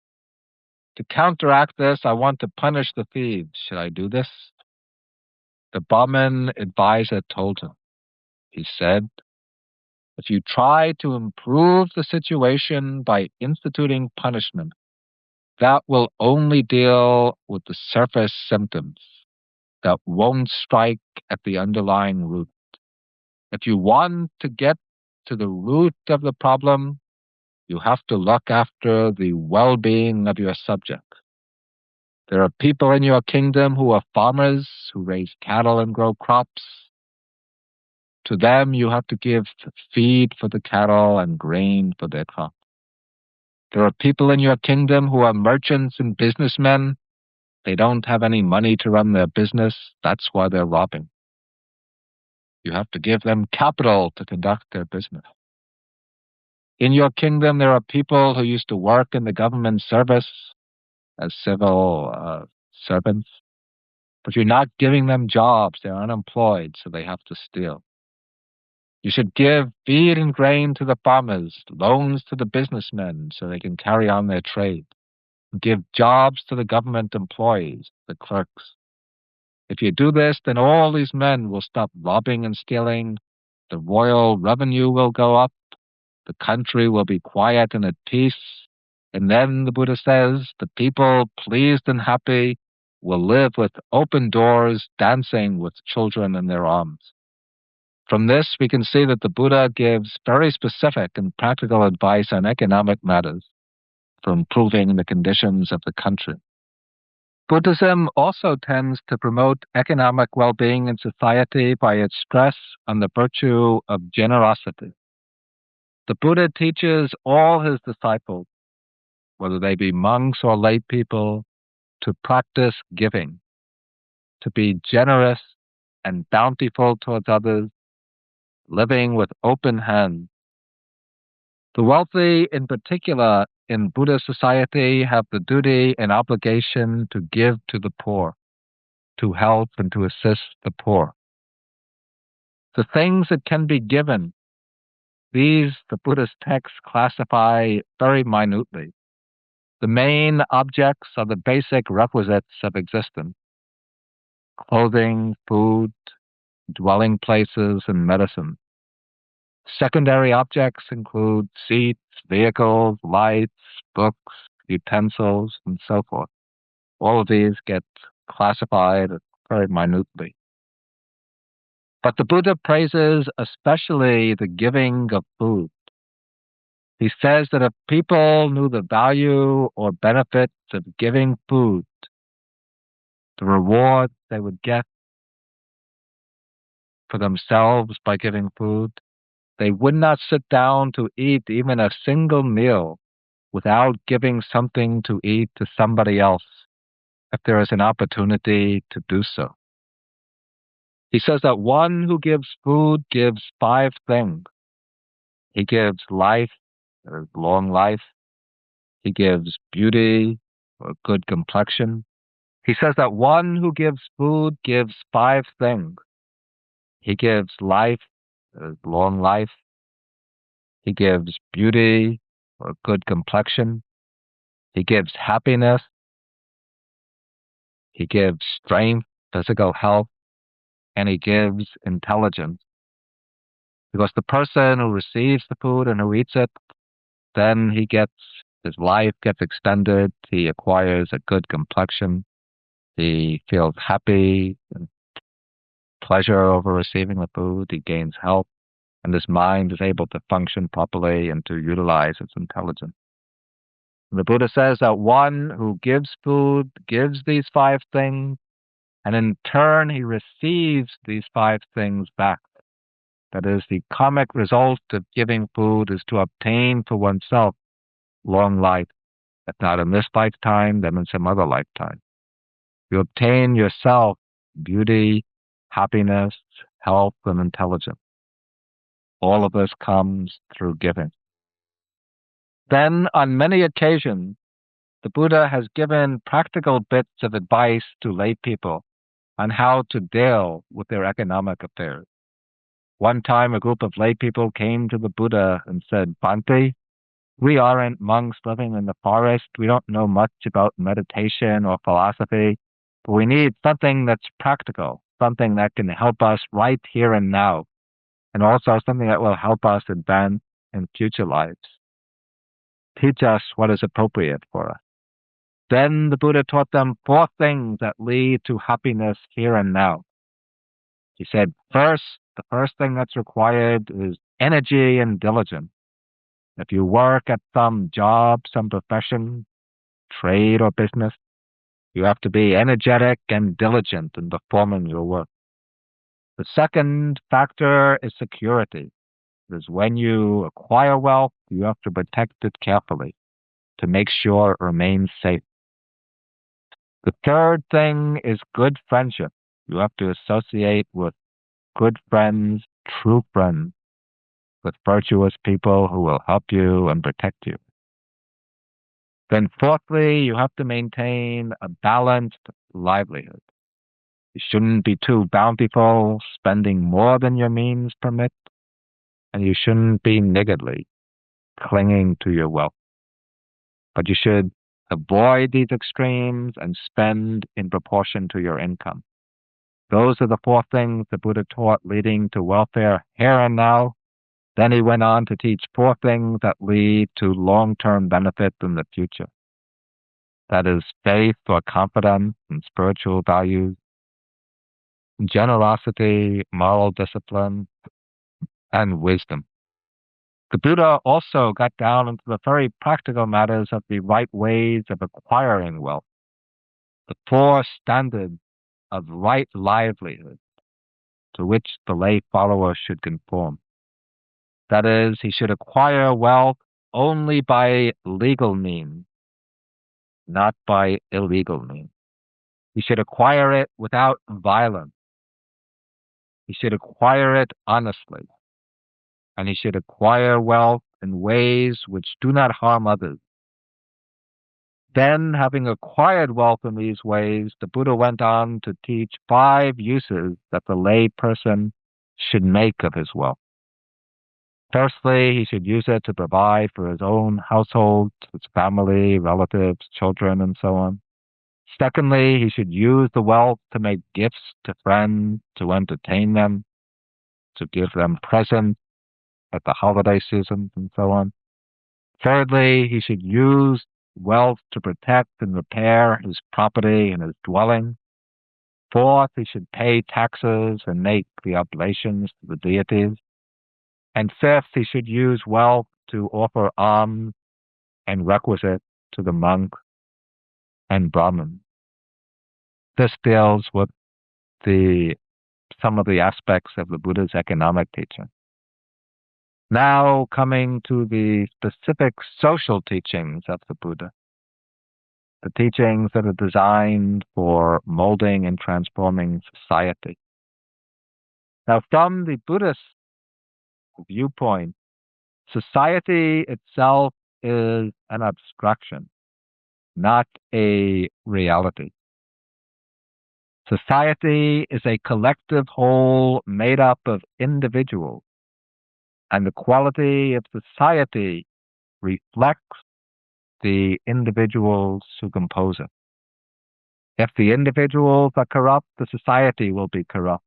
To counteract this, I want to punish the thieves. Should I do this? The Brahmin advisor told him. He said, if you try to improve the situation by instituting punishment, that will only deal with the surface symptoms. That won't strike at the underlying root. If you want to get to the root of the problem, you have to look after the well-being of your subject. There are people in your kingdom who are farmers, who raise cattle and grow crops. To them, you have to give feed for the cattle and grain for their crops. There are people in your kingdom who are merchants and businessmen. They don't have any money to run their business. That's why they're robbing. You have to give them capital to conduct their business. In your kingdom, there are people who used to work in the government service as civil servants, but you're not giving them jobs. They're unemployed, so they have to steal. You should give feed and grain to the farmers, loans to the businessmen so they can carry on their trade. Give jobs to the government employees, the clerks. If you do this, then all these men will stop robbing and stealing. The royal revenue will go up. The country will be quiet and at peace. And then, the Buddha says, the people, pleased and happy, will live with open doors, dancing with children in their arms. From this, we can see that the Buddha gives very specific and practical advice on economic matters for improving the conditions of the country. Buddhism also tends to promote economic well-being in society by its stress on the virtue of generosity. The Buddha teaches all his disciples, whether they be monks or lay people, to practice giving, to be generous and bountiful towards others, living with open hands. The wealthy, in particular, in Buddhist society, have the duty and obligation to give to the poor, to help and to assist the poor. The things that can be given, these the Buddhist texts classify very minutely. The main objects are the basic requisites of existence: clothing, food, dwelling places, and medicine. Secondary objects include seats, vehicles, lights, books, utensils, and so forth. All of these get classified very minutely. But the Buddha praises especially the giving of food. He says that if people knew the value or benefits of giving food, the reward they would get for themselves by giving food, they would not sit down to eat even a single meal without giving something to eat to somebody else if there is an opportunity to do so. He says that one who gives food gives 5 things. He gives life, or long life. He gives beauty, or good complexion. He says that one who gives food gives 5 things. He gives life, or long life. He gives beauty, or good complexion. He gives happiness. He gives strength, physical health, and he gives intelligence. Because the person who receives the food and who eats it, then his life gets extended, he acquires a good complexion, he feels happy and pleasure over receiving the food, he gains health, and his mind is able to function properly and to utilize its intelligence. And the Buddha says that one who gives food gives these 5 things, and in turn he receives these 5 things back. That is, the karmic result of giving food is to obtain for oneself long life, if not in this lifetime, then in some other lifetime. You obtain yourself beauty, happiness, health, and intelligence. All of this comes through giving. Then, on many occasions, the Buddha has given practical bits of advice to lay people on how to deal with their economic affairs. One time, a group of lay people came to the Buddha and said, "Bhante, We aren't monks living in the forest. We don't know much about meditation or philosophy, but we need something that's practical, something that can help us right here and now, and also something that will help us advance in future lives. Teach us what is appropriate for us. Then the Buddha taught them four things that lead to happiness here and now. He said, the first thing that's required is energy and diligence. If you work at some job, some profession, trade or business, you have to be energetic and diligent in performing your work. The second factor is security. Because when you acquire wealth, you have to protect it carefully to make sure it remains safe. The third thing is good friendship. You have to associate with good friends, true friends, with virtuous people who will help you and protect you. Then fourthly, you have to maintain a balanced livelihood. You shouldn't be too bountiful, spending more than your means permit, and you shouldn't be niggardly, clinging to your wealth. But you should avoid these extremes and spend in proportion to your income. Those are the four things the Buddha taught leading to welfare here and now. Then he went on to teach four things that lead to long-term benefit in the future. That is faith or confidence in spiritual values, generosity, moral discipline, and wisdom. The Buddha also got down into the very practical matters of the right ways of acquiring wealth, the four standards of right livelihood to which the lay follower should conform. That is, he should acquire wealth only by legal means, not by illegal means. He should acquire it without violence. He should acquire it honestly. And he should acquire wealth in ways which do not harm others. Then, having acquired wealth in these ways, the Buddha went on to teach 5 uses that the lay person should make of his wealth. Firstly, he should use it to provide for his own household, his family, relatives, children, and so on. Secondly, he should use the wealth to make gifts to friends, to entertain them, to give them presents at the holiday season, and so on. Thirdly, he should use wealth to protect and repair his property and his dwelling. Fourth, he should pay taxes and make the oblations to the deities. And fifth, he should use wealth to offer alms and requisite to the monks and Brahmins. This deals with some of the aspects of the Buddha's economic teaching. Now coming to the specific social teachings of the Buddha, the teachings that are designed for molding and transforming society. Now, from the Buddhist viewpoint, society itself is an abstraction, not a reality. Society is a collective whole made up of individuals, and the quality of society reflects the individuals who compose it. If the individuals are corrupt, the society will be corrupt.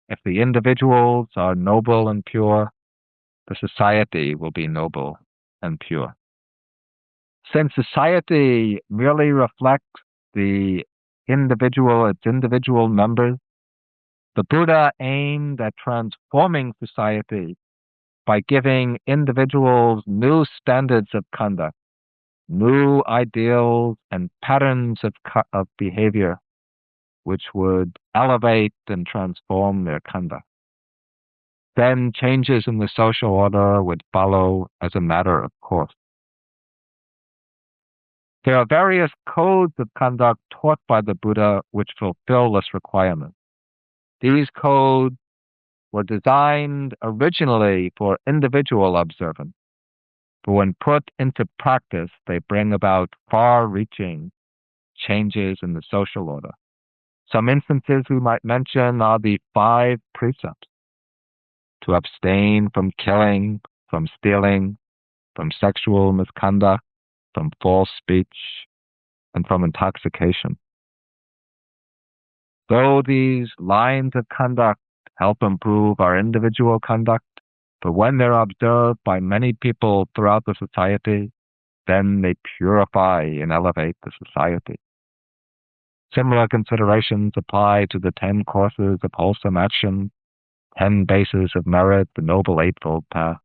If the individuals are noble and pure, the society will be noble and pure. Since society merely reflects its individual members, the Buddha aimed at transforming society by giving individuals new standards of conduct, new ideals and patterns of behavior which would elevate and transform their conduct. Then changes in the social order would follow as a matter of course. There are various codes of conduct taught by the Buddha which fulfill this requirement. These codes were designed originally for individual observance, but when put into practice, they bring about far-reaching changes in the social order. Some instances we might mention are the 5 precepts: to abstain from killing, from stealing, from sexual misconduct, from false speech, and from intoxication. Though these lines of conduct help improve our individual conduct, but when they're observed by many people throughout the society, then they purify and elevate the society. Similar considerations apply to the 10 courses of wholesome action, 10 bases of merit, the Noble Eightfold Path,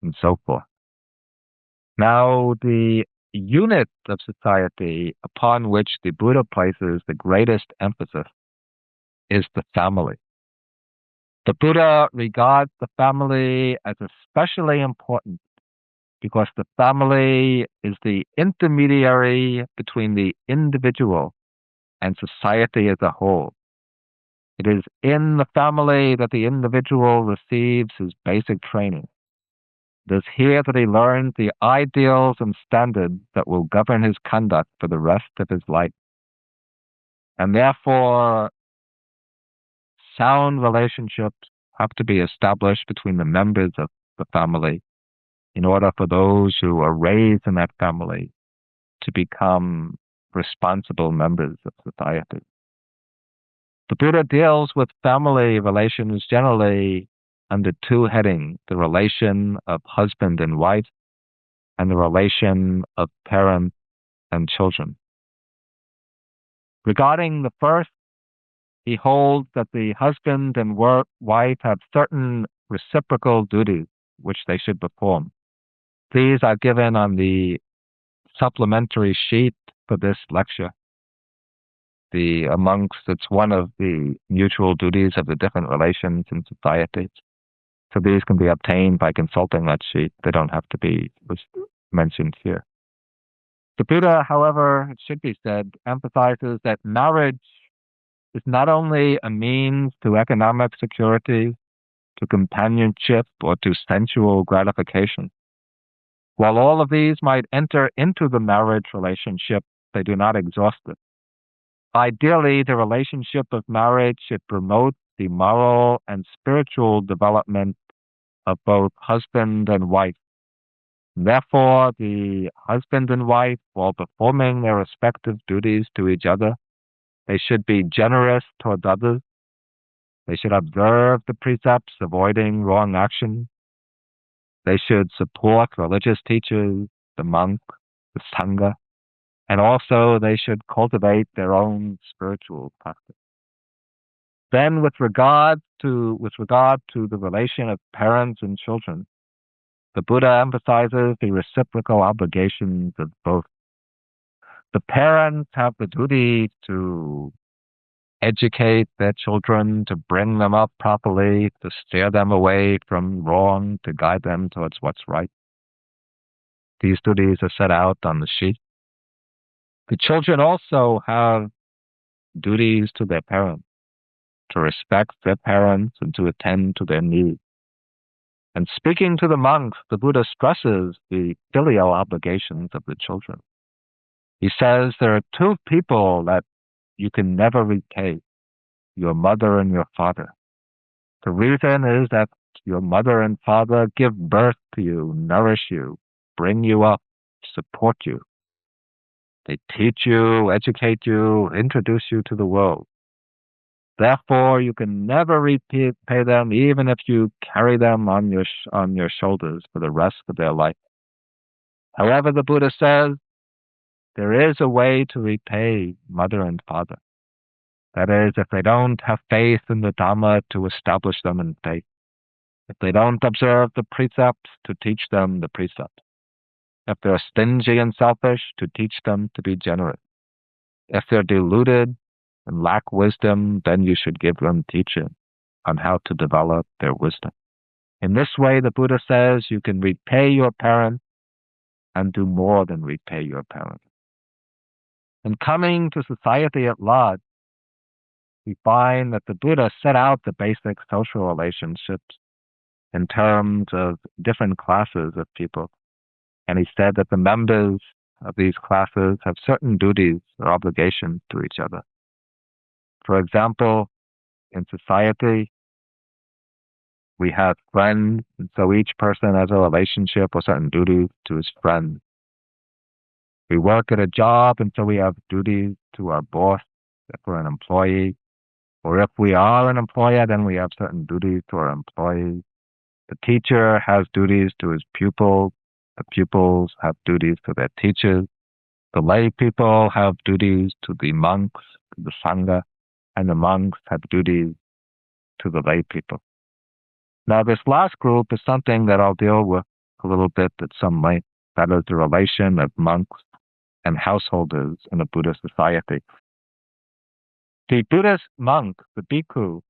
and so forth. Now, the unit of society upon which the Buddha places the greatest emphasis is the family. The Buddha regards the family as especially important because the family is the intermediary between the individual and society as a whole. It is in the family that the individual receives his basic training. It is here that he learns the ideals and standards that will govern his conduct for the rest of his life. And therefore, sound relationships have to be established between the members of the family in order for those who are raised in that family to become responsible members of society. The Buddha deals with family relations generally under two headings, the relation of husband and wife and the relation of parents and children. Regarding the first, he holds that the husband and wife have certain reciprocal duties which they should perform. These are given on the supplementary sheet for this lecture. It's one of the mutual duties of the different relations in society. So these can be obtained by consulting that sheet. They don't have to be mentioned here. The Buddha, however, it should be said, emphasizes that marriage is not only a means to economic security, to companionship, or to sensual gratification. While all of these might enter into the marriage relationship, they do not exhaust it. Ideally, the relationship of marriage should promote the moral and spiritual development of both husband and wife. Therefore, the husband and wife, while performing their respective duties to each other, they should be generous towards others. They should observe the precepts, avoiding wrong action. They should support religious teachers, the monk, the sangha, and also they should cultivate their own spiritual practice. Then with regard to the relation of parents and children, the Buddha emphasizes the reciprocal obligations of both. The parents have the duty to educate their children, to bring them up properly, to steer them away from wrong, to guide them towards what's right. These duties are set out on the sheet. The children also have duties to their parents, to respect their parents and to attend to their needs. And speaking to the monks, the Buddha stresses the filial obligations of the children. He says there are two people that you can never repay, your mother and your father. The reason is that your mother and father give birth to you, nourish you, bring you up, support you. They teach you, educate you, introduce you to the world. Therefore, you can never repay them, even if you carry them on your shoulders for the rest of their life. However, the Buddha says there is a way to repay mother and father. That is, if they don't have faith in the Dhamma, to establish them in faith. If they don't observe the precepts, to teach them the precepts. If they're stingy and selfish, to teach them to be generous. If they're deluded and lack wisdom, then you should give them teaching on how to develop their wisdom. In this way, the Buddha says you can repay your parents and do more than repay your parents. And coming to society at large, we find that the Buddha set out the basic social relationships in terms of different classes of people. And he said that the members of these classes have certain duties or obligations to each other. For example, in society, We have friends, and so each person has a relationship or certain duties to his friends. We work at a job, and so we have duties to our boss if we're an employee. Or if we are an employer, then we have certain duties to our employees. The teacher has duties to his pupils. The pupils have duties to their teachers. The lay people have duties to the monks, to the sangha, and the monks have duties to the lay people. Now, this last group is something that I'll deal with a little bit at some length. That is the relation of monks and householders in a Buddhist society. The Buddhist monk, the bhikkhu,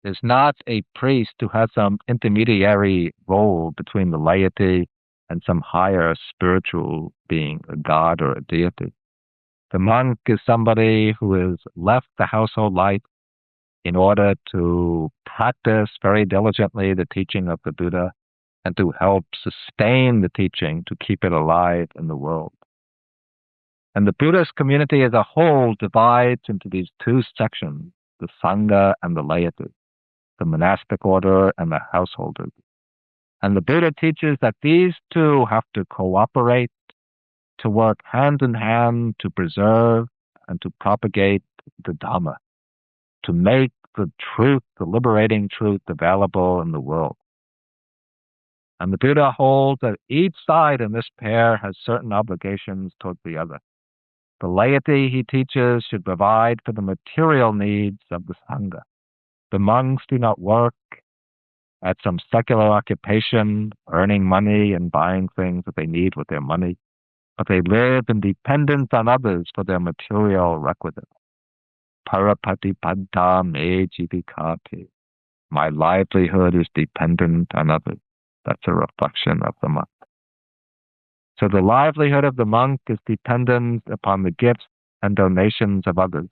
is not a priest who has some intermediary role between the laity and some higher spiritual being, a god or a deity. The monk is somebody who has left the household life in order to practice very diligently the teaching of the Buddha and to help sustain the teaching to keep it alive in the world. And the Buddhist community as a whole divides into these two sections, the Sangha and the laity, the monastic order and the householders. And the Buddha teaches that these two have to cooperate, to work hand in hand to preserve and to propagate the Dhamma, to make the truth, the liberating truth, available in the world. And the Buddha holds that each side in this pair has certain obligations towards the other. The laity, he teaches, should provide for the material needs of the Sangha. The monks do not work at some secular occupation, earning money and buying things that they need with their money, but they live in dependence on others for their material requisites. Parapatipadda me jivikati. My livelihood is dependent on others. That's a reflection of the monk. So the livelihood of the monk is dependent upon the gifts and donations of others.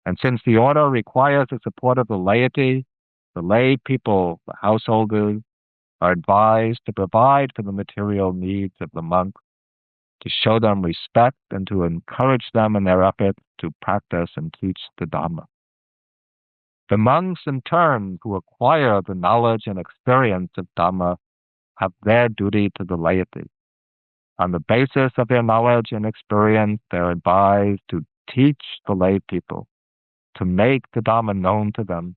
And since the order requires the support of the laity, the lay people, the householders, are advised to provide for the material needs of the monks, to show them respect and to encourage them in their efforts to practice and teach the Dhamma. The monks, in turn, who acquire the knowledge and experience of Dhamma, have their duty to the laity. On the basis of their knowledge and experience, they're advised to teach the lay people, to make the Dhamma known to them,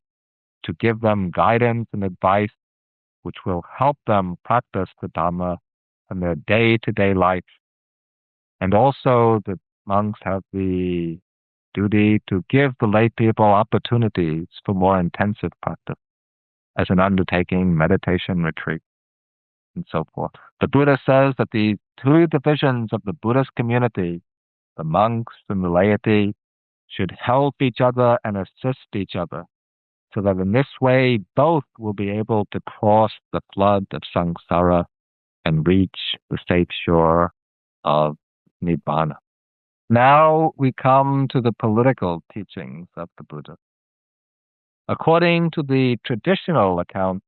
to give them guidance and advice which will help them practice the Dhamma in their day-to-day life. And also the monks have the duty to give the lay people opportunities for more intensive practice, as an undertaking, meditation retreat, and so forth. The Buddha says that the two divisions of the Buddhist community, the monks and the laity, should help each other and assist each other, so that in this way both will be able to cross the flood of samsara and reach the safe shore of Nibbana. Now we come to the political teachings of the Buddha. According to the traditional account,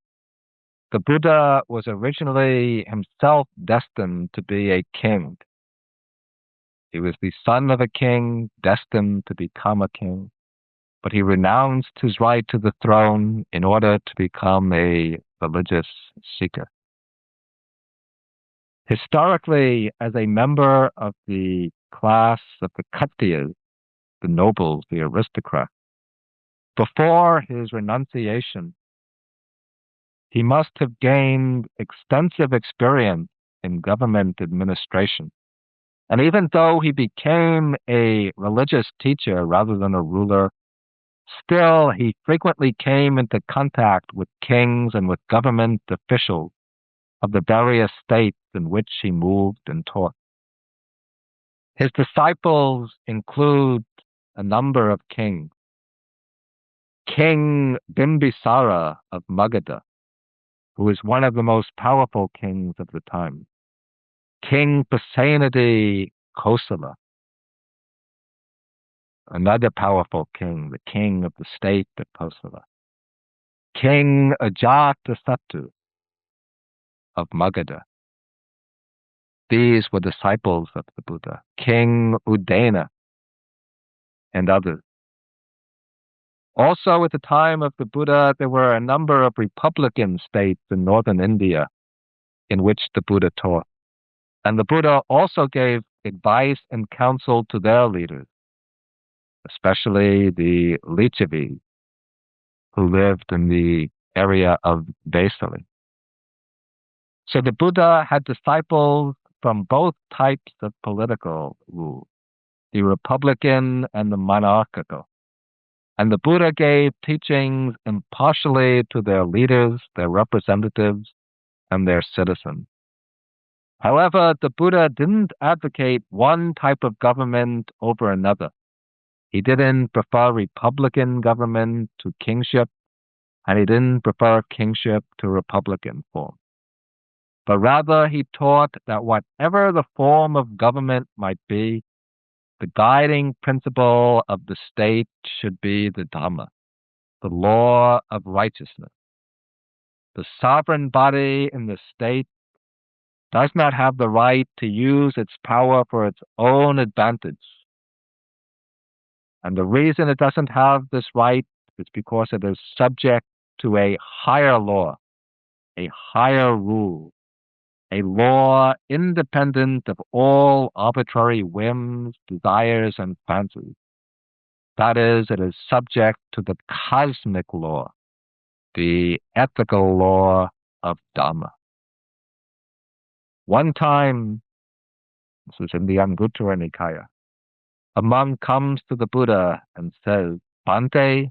the Buddha was originally himself destined to be a king. He was the son of a king, destined to become a king, but he renounced his right to the throne in order to become a religious seeker. Historically, as a member of the class of the Khatriyas, the nobles, the aristocrats, before his renunciation, he must have gained extensive experience in government administration. And even though he became a religious teacher rather than a ruler, still he frequently came into contact with kings and with government officials of the various states in which he moved and taught. His disciples include a number of kings. King Bimbisara of Magadha, who is one of the most powerful kings of the time. King Pasenadi Kosala, another powerful king, the king of the state of Kosala. King Ajatasattu of Magadha. These were disciples of the Buddha. King Udena and others. Also, at the time of the Buddha, there were a number of republican states in northern India in which the Buddha taught. And the Buddha also gave advice and counsel to their leaders, especially the Lichavis, who lived in the area of Vesali. So the Buddha had disciples from both types of political rule, the republican and the monarchical. And the Buddha gave teachings impartially to their leaders, their representatives, and their citizens. However, the Buddha didn't advocate one type of government over another. He didn't prefer republican government to kingship, and he didn't prefer kingship to republican form. But rather, he taught that whatever the form of government might be, the guiding principle of the state should be the Dhamma, the law of righteousness. The sovereign body in the state does not have the right to use its power for its own advantage. And the reason it doesn't have this right is because it is subject to a higher law, a higher rule, a law independent of all arbitrary whims, desires, and fancies. That is, it is subject to the cosmic law, the ethical law of Dhamma. One time, this is in the Anguttara Nikaya, a monk comes to the Buddha and says, Bhante,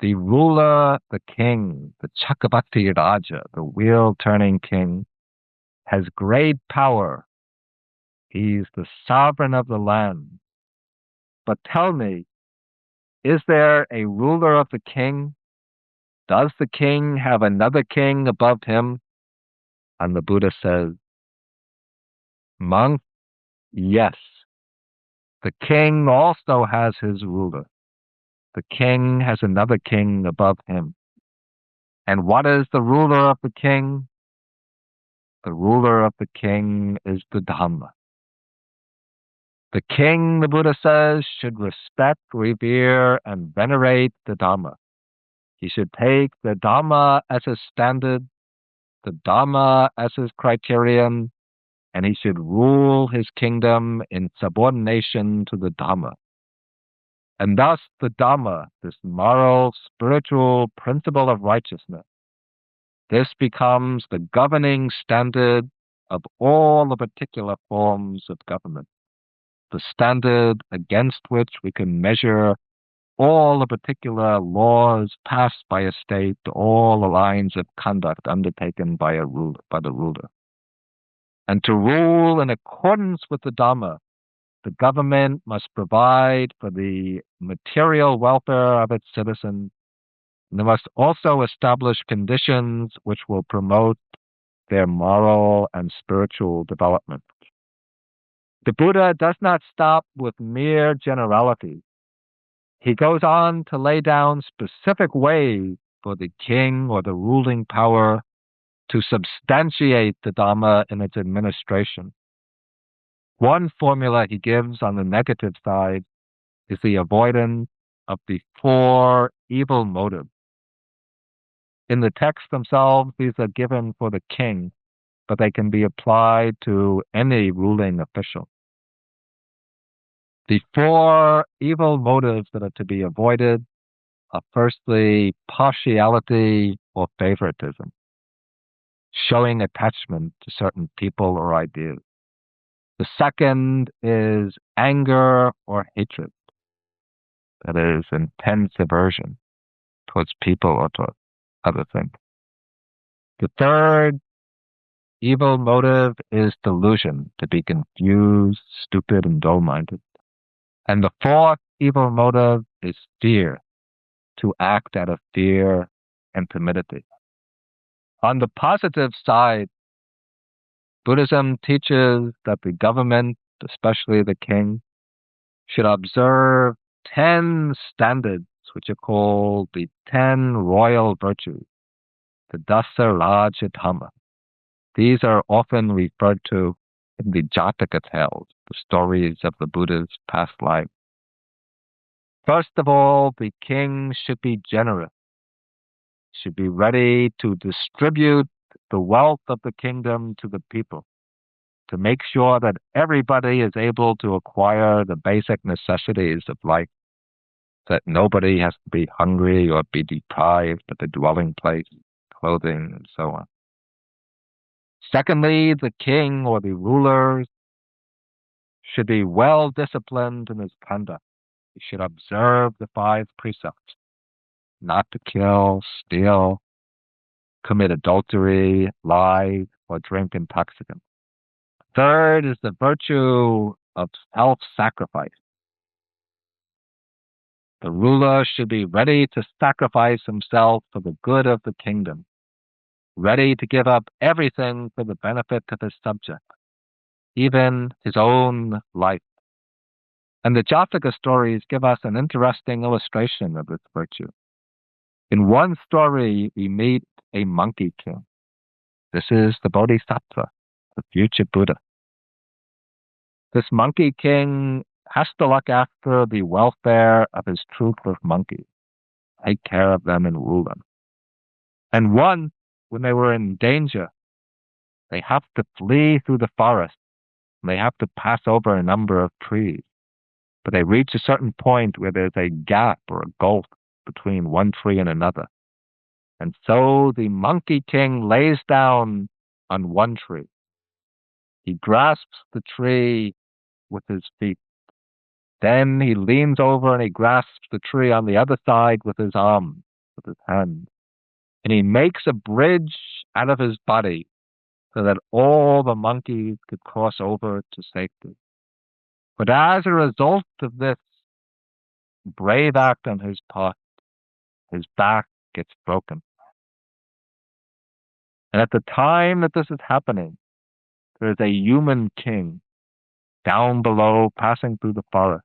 the ruler, the king, the Chakravarti Raja, the wheel-turning king, has great power. He's the sovereign of the land. But tell me, is there a ruler of the king? Does the king have another king above him? And the Buddha says, Monk, yes. The king also has his ruler. The king has another king above him. And what is the ruler of the king? The ruler of the king is the Dhamma. The king, the Buddha says, should respect, revere, and venerate the Dhamma. He should take the Dhamma as his standard, the Dhamma as his criterion, and he should rule his kingdom in subordination to the Dhamma. And thus the Dhamma, this moral, spiritual principle of righteousness, this becomes the governing standard of all the particular forms of government, the standard against which we can measure all the particular laws passed by a state, all the lines of conduct undertaken by the ruler. And to rule in accordance with the Dhamma, the government must provide for the material welfare of its citizens. And they must also establish conditions which will promote their moral and spiritual development. The Buddha does not stop with mere generalities. He goes on to lay down specific ways for the king or the ruling power to substantiate the Dhamma in its administration. One formula he gives on the negative side is the avoidance of the four evil motives. In the texts themselves, these are given for the king, but they can be applied to any ruling official. The four evil motives that are to be avoided are firstly partiality or favoritism, showing attachment to certain people or ideas. The second is anger or hatred, that is intense aversion towards people or towards other things. The third evil motive is delusion, to be confused, stupid, and dull-minded. And the fourth evil motive is fear, to act out of fear and timidity. On the positive side, Buddhism teaches that the government, especially the king, should observe 10 standards, which are called the 10 royal virtues, the Dasa Raja Dhamma. These are often referred to in the Jataka tales, the stories of the Buddha's past life. First of all, the king should be generous, should be ready to distribute the wealth of the kingdom to the people, to make sure that everybody is able to acquire the basic necessities of life, that nobody has to be hungry or be deprived of a dwelling place, clothing, and so on. Secondly, the king or the ruler should be well disciplined in his conduct. He should observe the five precepts: not to kill, steal, commit adultery, lie, or drink intoxicants. Third is the virtue of self-sacrifice. The ruler should be ready to sacrifice himself for the good of the kingdom, ready to give up everything for the benefit of his subjects, even his own life. And the Jataka stories give us an interesting illustration of this virtue. In one story, we meet a monkey king. This is the Bodhisattva, the future Buddha. This monkey king has to look after the welfare of his troop of monkeys, take care of them and rule them. And once, when they were in danger, they have to flee through the forest. And they have to pass over a number of trees. But they reach a certain point where there's a gap or a gulf between one tree and another. And so the monkey king lays down on one tree. He grasps the tree with his feet. Then he leans over and he grasps the tree on the other side with his arm, with his hand. And he makes a bridge out of his body so that all the monkeys could cross over to safety. But as a result of this brave act on his part, his back gets broken. And at the time that this is happening, there's a human king down below passing through the forest.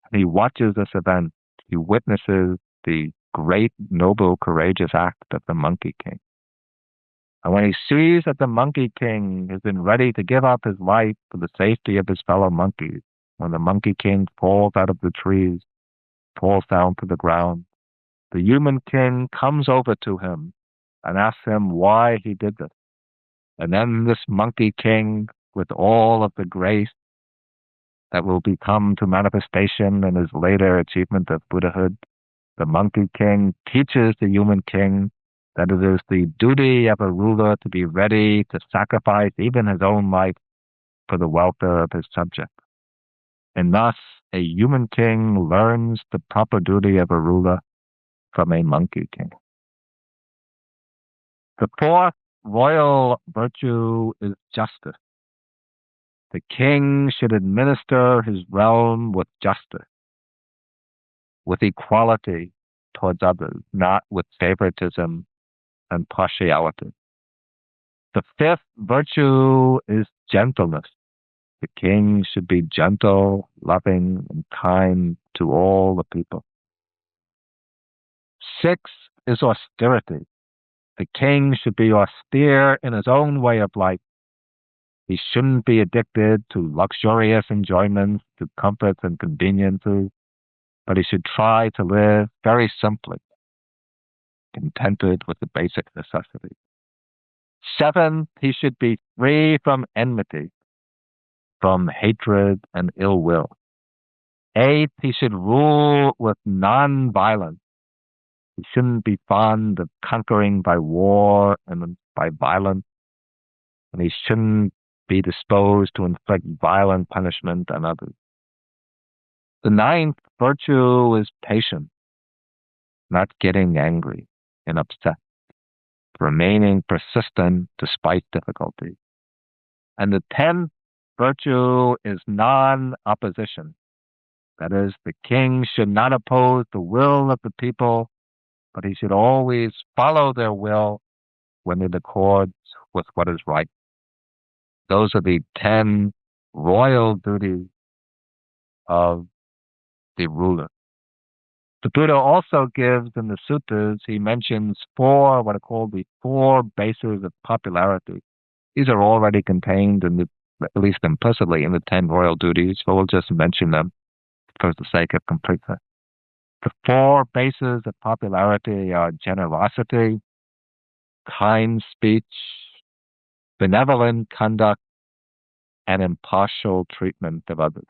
And he watches this event. He witnesses the great, noble, courageous act of the monkey king. And when he sees that the monkey king has been ready to give up his life for the safety of his fellow monkeys, when the monkey king falls out of the trees, falls down to the ground, the human king comes over to him and asks him why he did this. And then this monkey king, with all of the grace that will become to manifestation in his later achievement of Buddhahood, the monkey king teaches the human king that it is the duty of a ruler to be ready to sacrifice even his own life for the welfare of his subjects. And thus, a human king learns the proper duty of a ruler from a monkey king. The fourth royal virtue is justice. The king should administer his realm with justice, with equality towards others, not with favoritism and partiality. The fifth virtue is gentleness. The king should be gentle, loving, and kind to all the people. 6 is austerity. The king should be austere in his own way of life. He shouldn't be addicted to luxurious enjoyments, to comforts and conveniences, but he should try to live very simply, contented with the basic necessities. 7, he should be free from enmity, from hatred and ill will. 8, he should rule with non-violence. He shouldn't be fond of conquering by war and by violence, and he shouldn't be disposed to inflict violent punishment on others. The 9th virtue is patience, not getting angry and upset, remaining persistent despite difficulty. And the 10th virtue is non-opposition. That is, the king should not oppose the will of the people, but he should always follow their will when it accords with what is right. Those are the 10 royal duties of the ruler. The Buddha also gives in the suttas, he mentions 4, what are called the 4 bases of popularity. These are already contained in at least implicitly in the 10 royal duties, but we'll just mention them for the sake of completeness. The four bases of popularity are generosity, kind speech, benevolent conduct, and impartial treatment of others.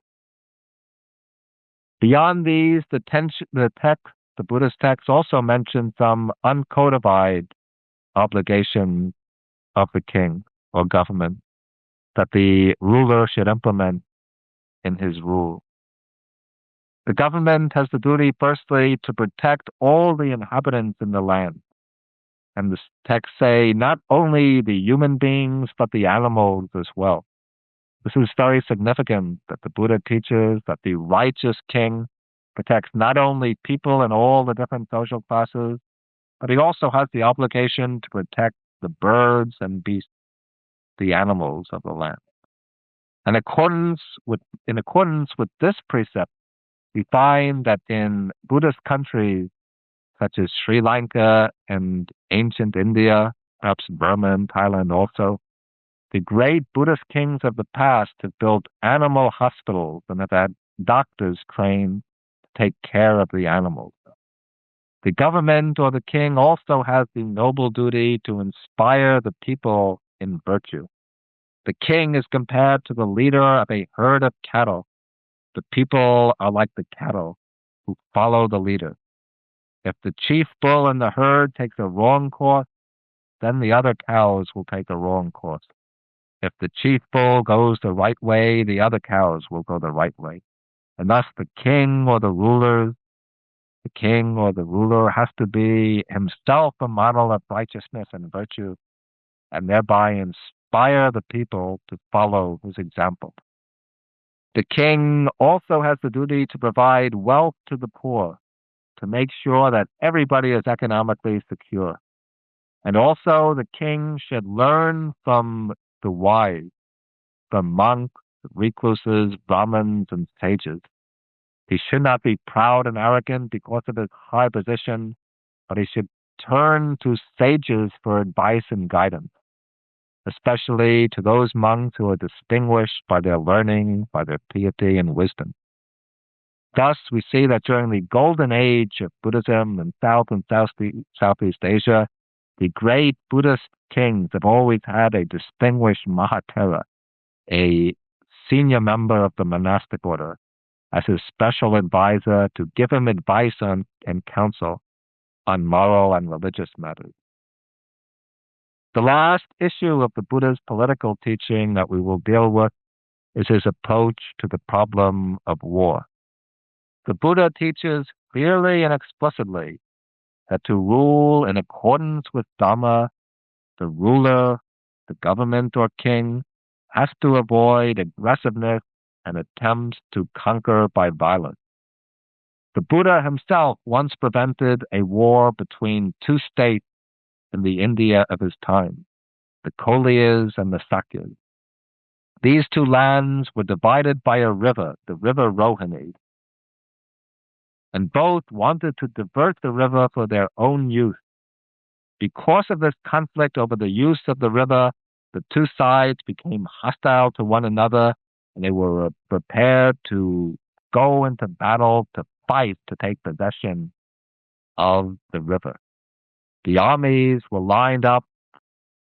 Beyond these, the Buddhist text also mentions some uncodified obligations of the king or government that the ruler should implement in his rule. The government has the duty, firstly, to protect all the inhabitants in the land. And the texts say not only the human beings, but the animals as well. This is very significant that the Buddha teaches that the righteous king protects not only people in all the different social classes, but he also has the obligation to protect the birds and beasts, the animals of the land. In accordance with this precept, we find that in Buddhist countries such as Sri Lanka and ancient India, perhaps Burma and Thailand also, the great Buddhist kings of the past have built animal hospitals and have had doctors trained to take care of the animals. The government or the king also has the noble duty to inspire the people in virtue. The king is compared to the leader of a herd of cattle. The people are like the cattle who follow the leader. If the chief bull in the herd takes a wrong course, then the other cows will take a wrong course. If the chief bull goes the right way, the other cows will go the right way. And thus the king or the ruler has to be himself a model of righteousness and virtue, and thereby inspire the people to follow his example. The king also has the duty to provide wealth to the poor, to make sure that everybody is economically secure. And also the king should learn from the wise, from monks, recluses, Brahmins, and sages. He should not be proud and arrogant because of his high position, but he should turn to sages for advice and guidance, especially to those monks who are distinguished by their learning, by their piety and wisdom. Thus, we see that during the golden age of Buddhism in South and Southeast Asia, the great Buddhist kings have always had a distinguished Mahathera, a senior member of the monastic order, as his special advisor to give him advice on and counsel on moral and religious matters. The last issue of the Buddha's political teaching that we will deal with is his approach to the problem of war. The Buddha teaches clearly and explicitly that to rule in accordance with Dhamma, the ruler, the government or king, has to avoid aggressiveness and attempts to conquer by violence. The Buddha himself once prevented a war between two states in the India of his time, the Koliyas and the Sakyas. These two lands were divided by a river, the river Rohini, and both wanted to divert the river for their own use. Because of this conflict over the use of the river, the two sides became hostile to one another, and they were prepared to go into battle to fight to take possession of the river. The armies were lined up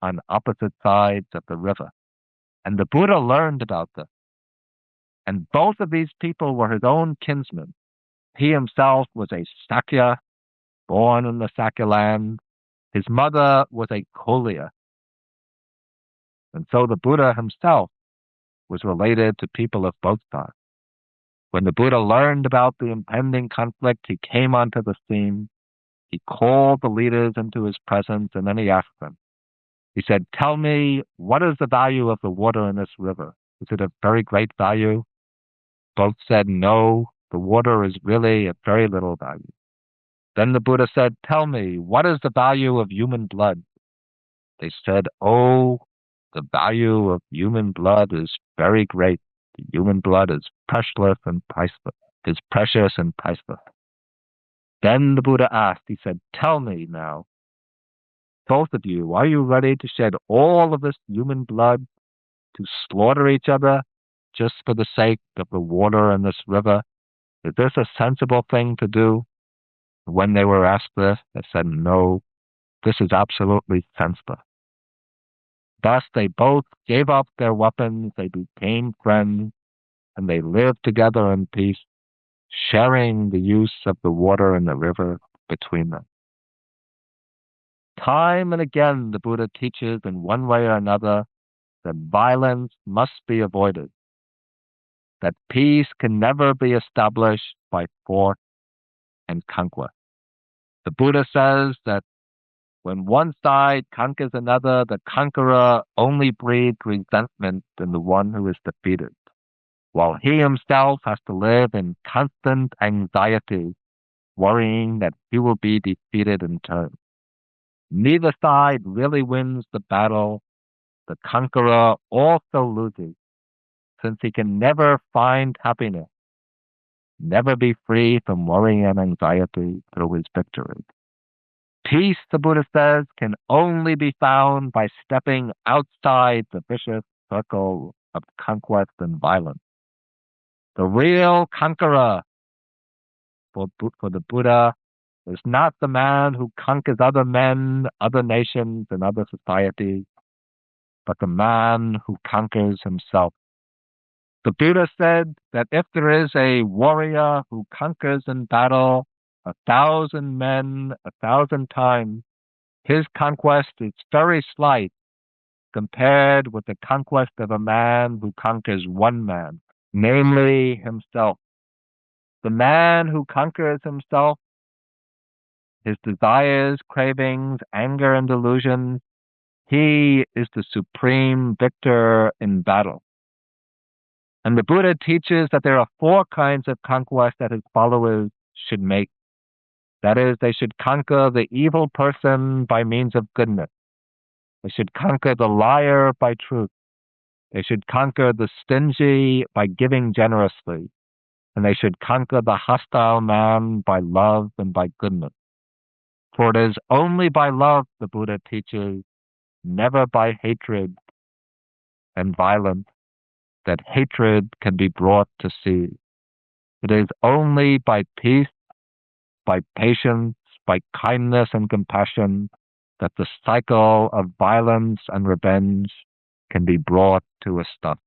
on opposite sides of the river, and the Buddha learned about this. And both of these people were his own kinsmen. He himself was a Sakya, born in the Sakya land. His mother was a Koliya. And so the Buddha himself was related to people of both sides. When the Buddha learned about the impending conflict, he came onto the scene. He called the leaders into his presence, and then he asked them. He said, "Tell me, what is the value of the water in this river? Is it of very great value?" Both said, "No, the water is really of very little value." Then the Buddha said, "Tell me, what is the value of human blood?" They said, "Oh, the value of human blood is very great. The human blood is precious and priceless. Then the Buddha asked, he said, "Tell me now, both of you, are you ready to shed all of this human blood to slaughter each other just for the sake of the water in this river? Is this a sensible thing to do?" When they were asked this, they said, no, this is absolutely senseless. Thus, they both gave up their weapons, they became friends, and they lived together in peace, sharing the use of the water in the river between them. Time and again, the Buddha teaches in one way or another that violence must be avoided, that peace can never be established by force and conquest. The Buddha says that when one side conquers another, the conqueror only breeds resentment in the one who is defeated, while he himself has to live in constant anxiety, worrying that he will be defeated in turn. Neither side really wins the battle. The conqueror also loses, since he can never find happiness, never be free from worry and anxiety through his victory. Peace, the Buddha says, can only be found by stepping outside the vicious circle of conquest and violence. The real conqueror for the Buddha is not the man who conquers other men, other nations, and other societies, but the man who conquers himself. The Buddha said that if there is a warrior who conquers in battle 1,000 men 1,000 times, his conquest is very slight compared with the conquest of a man who conquers one man, namely himself. The man who conquers himself, his desires, cravings, anger, and delusions, he is the supreme victor in battle. And the Buddha teaches that there are 4 kinds of conquest that his followers should make. That is, they should conquer the evil person by means of goodness. They should conquer the liar by truth. They should conquer the stingy by giving generously. And they should conquer the hostile man by love and by goodness. For it is only by love, the Buddha teaches, never by hatred and violence, that hatred can be brought to cease. It is only by peace, by patience, by kindness and compassion that the cycle of violence and revenge can be brought to a stop.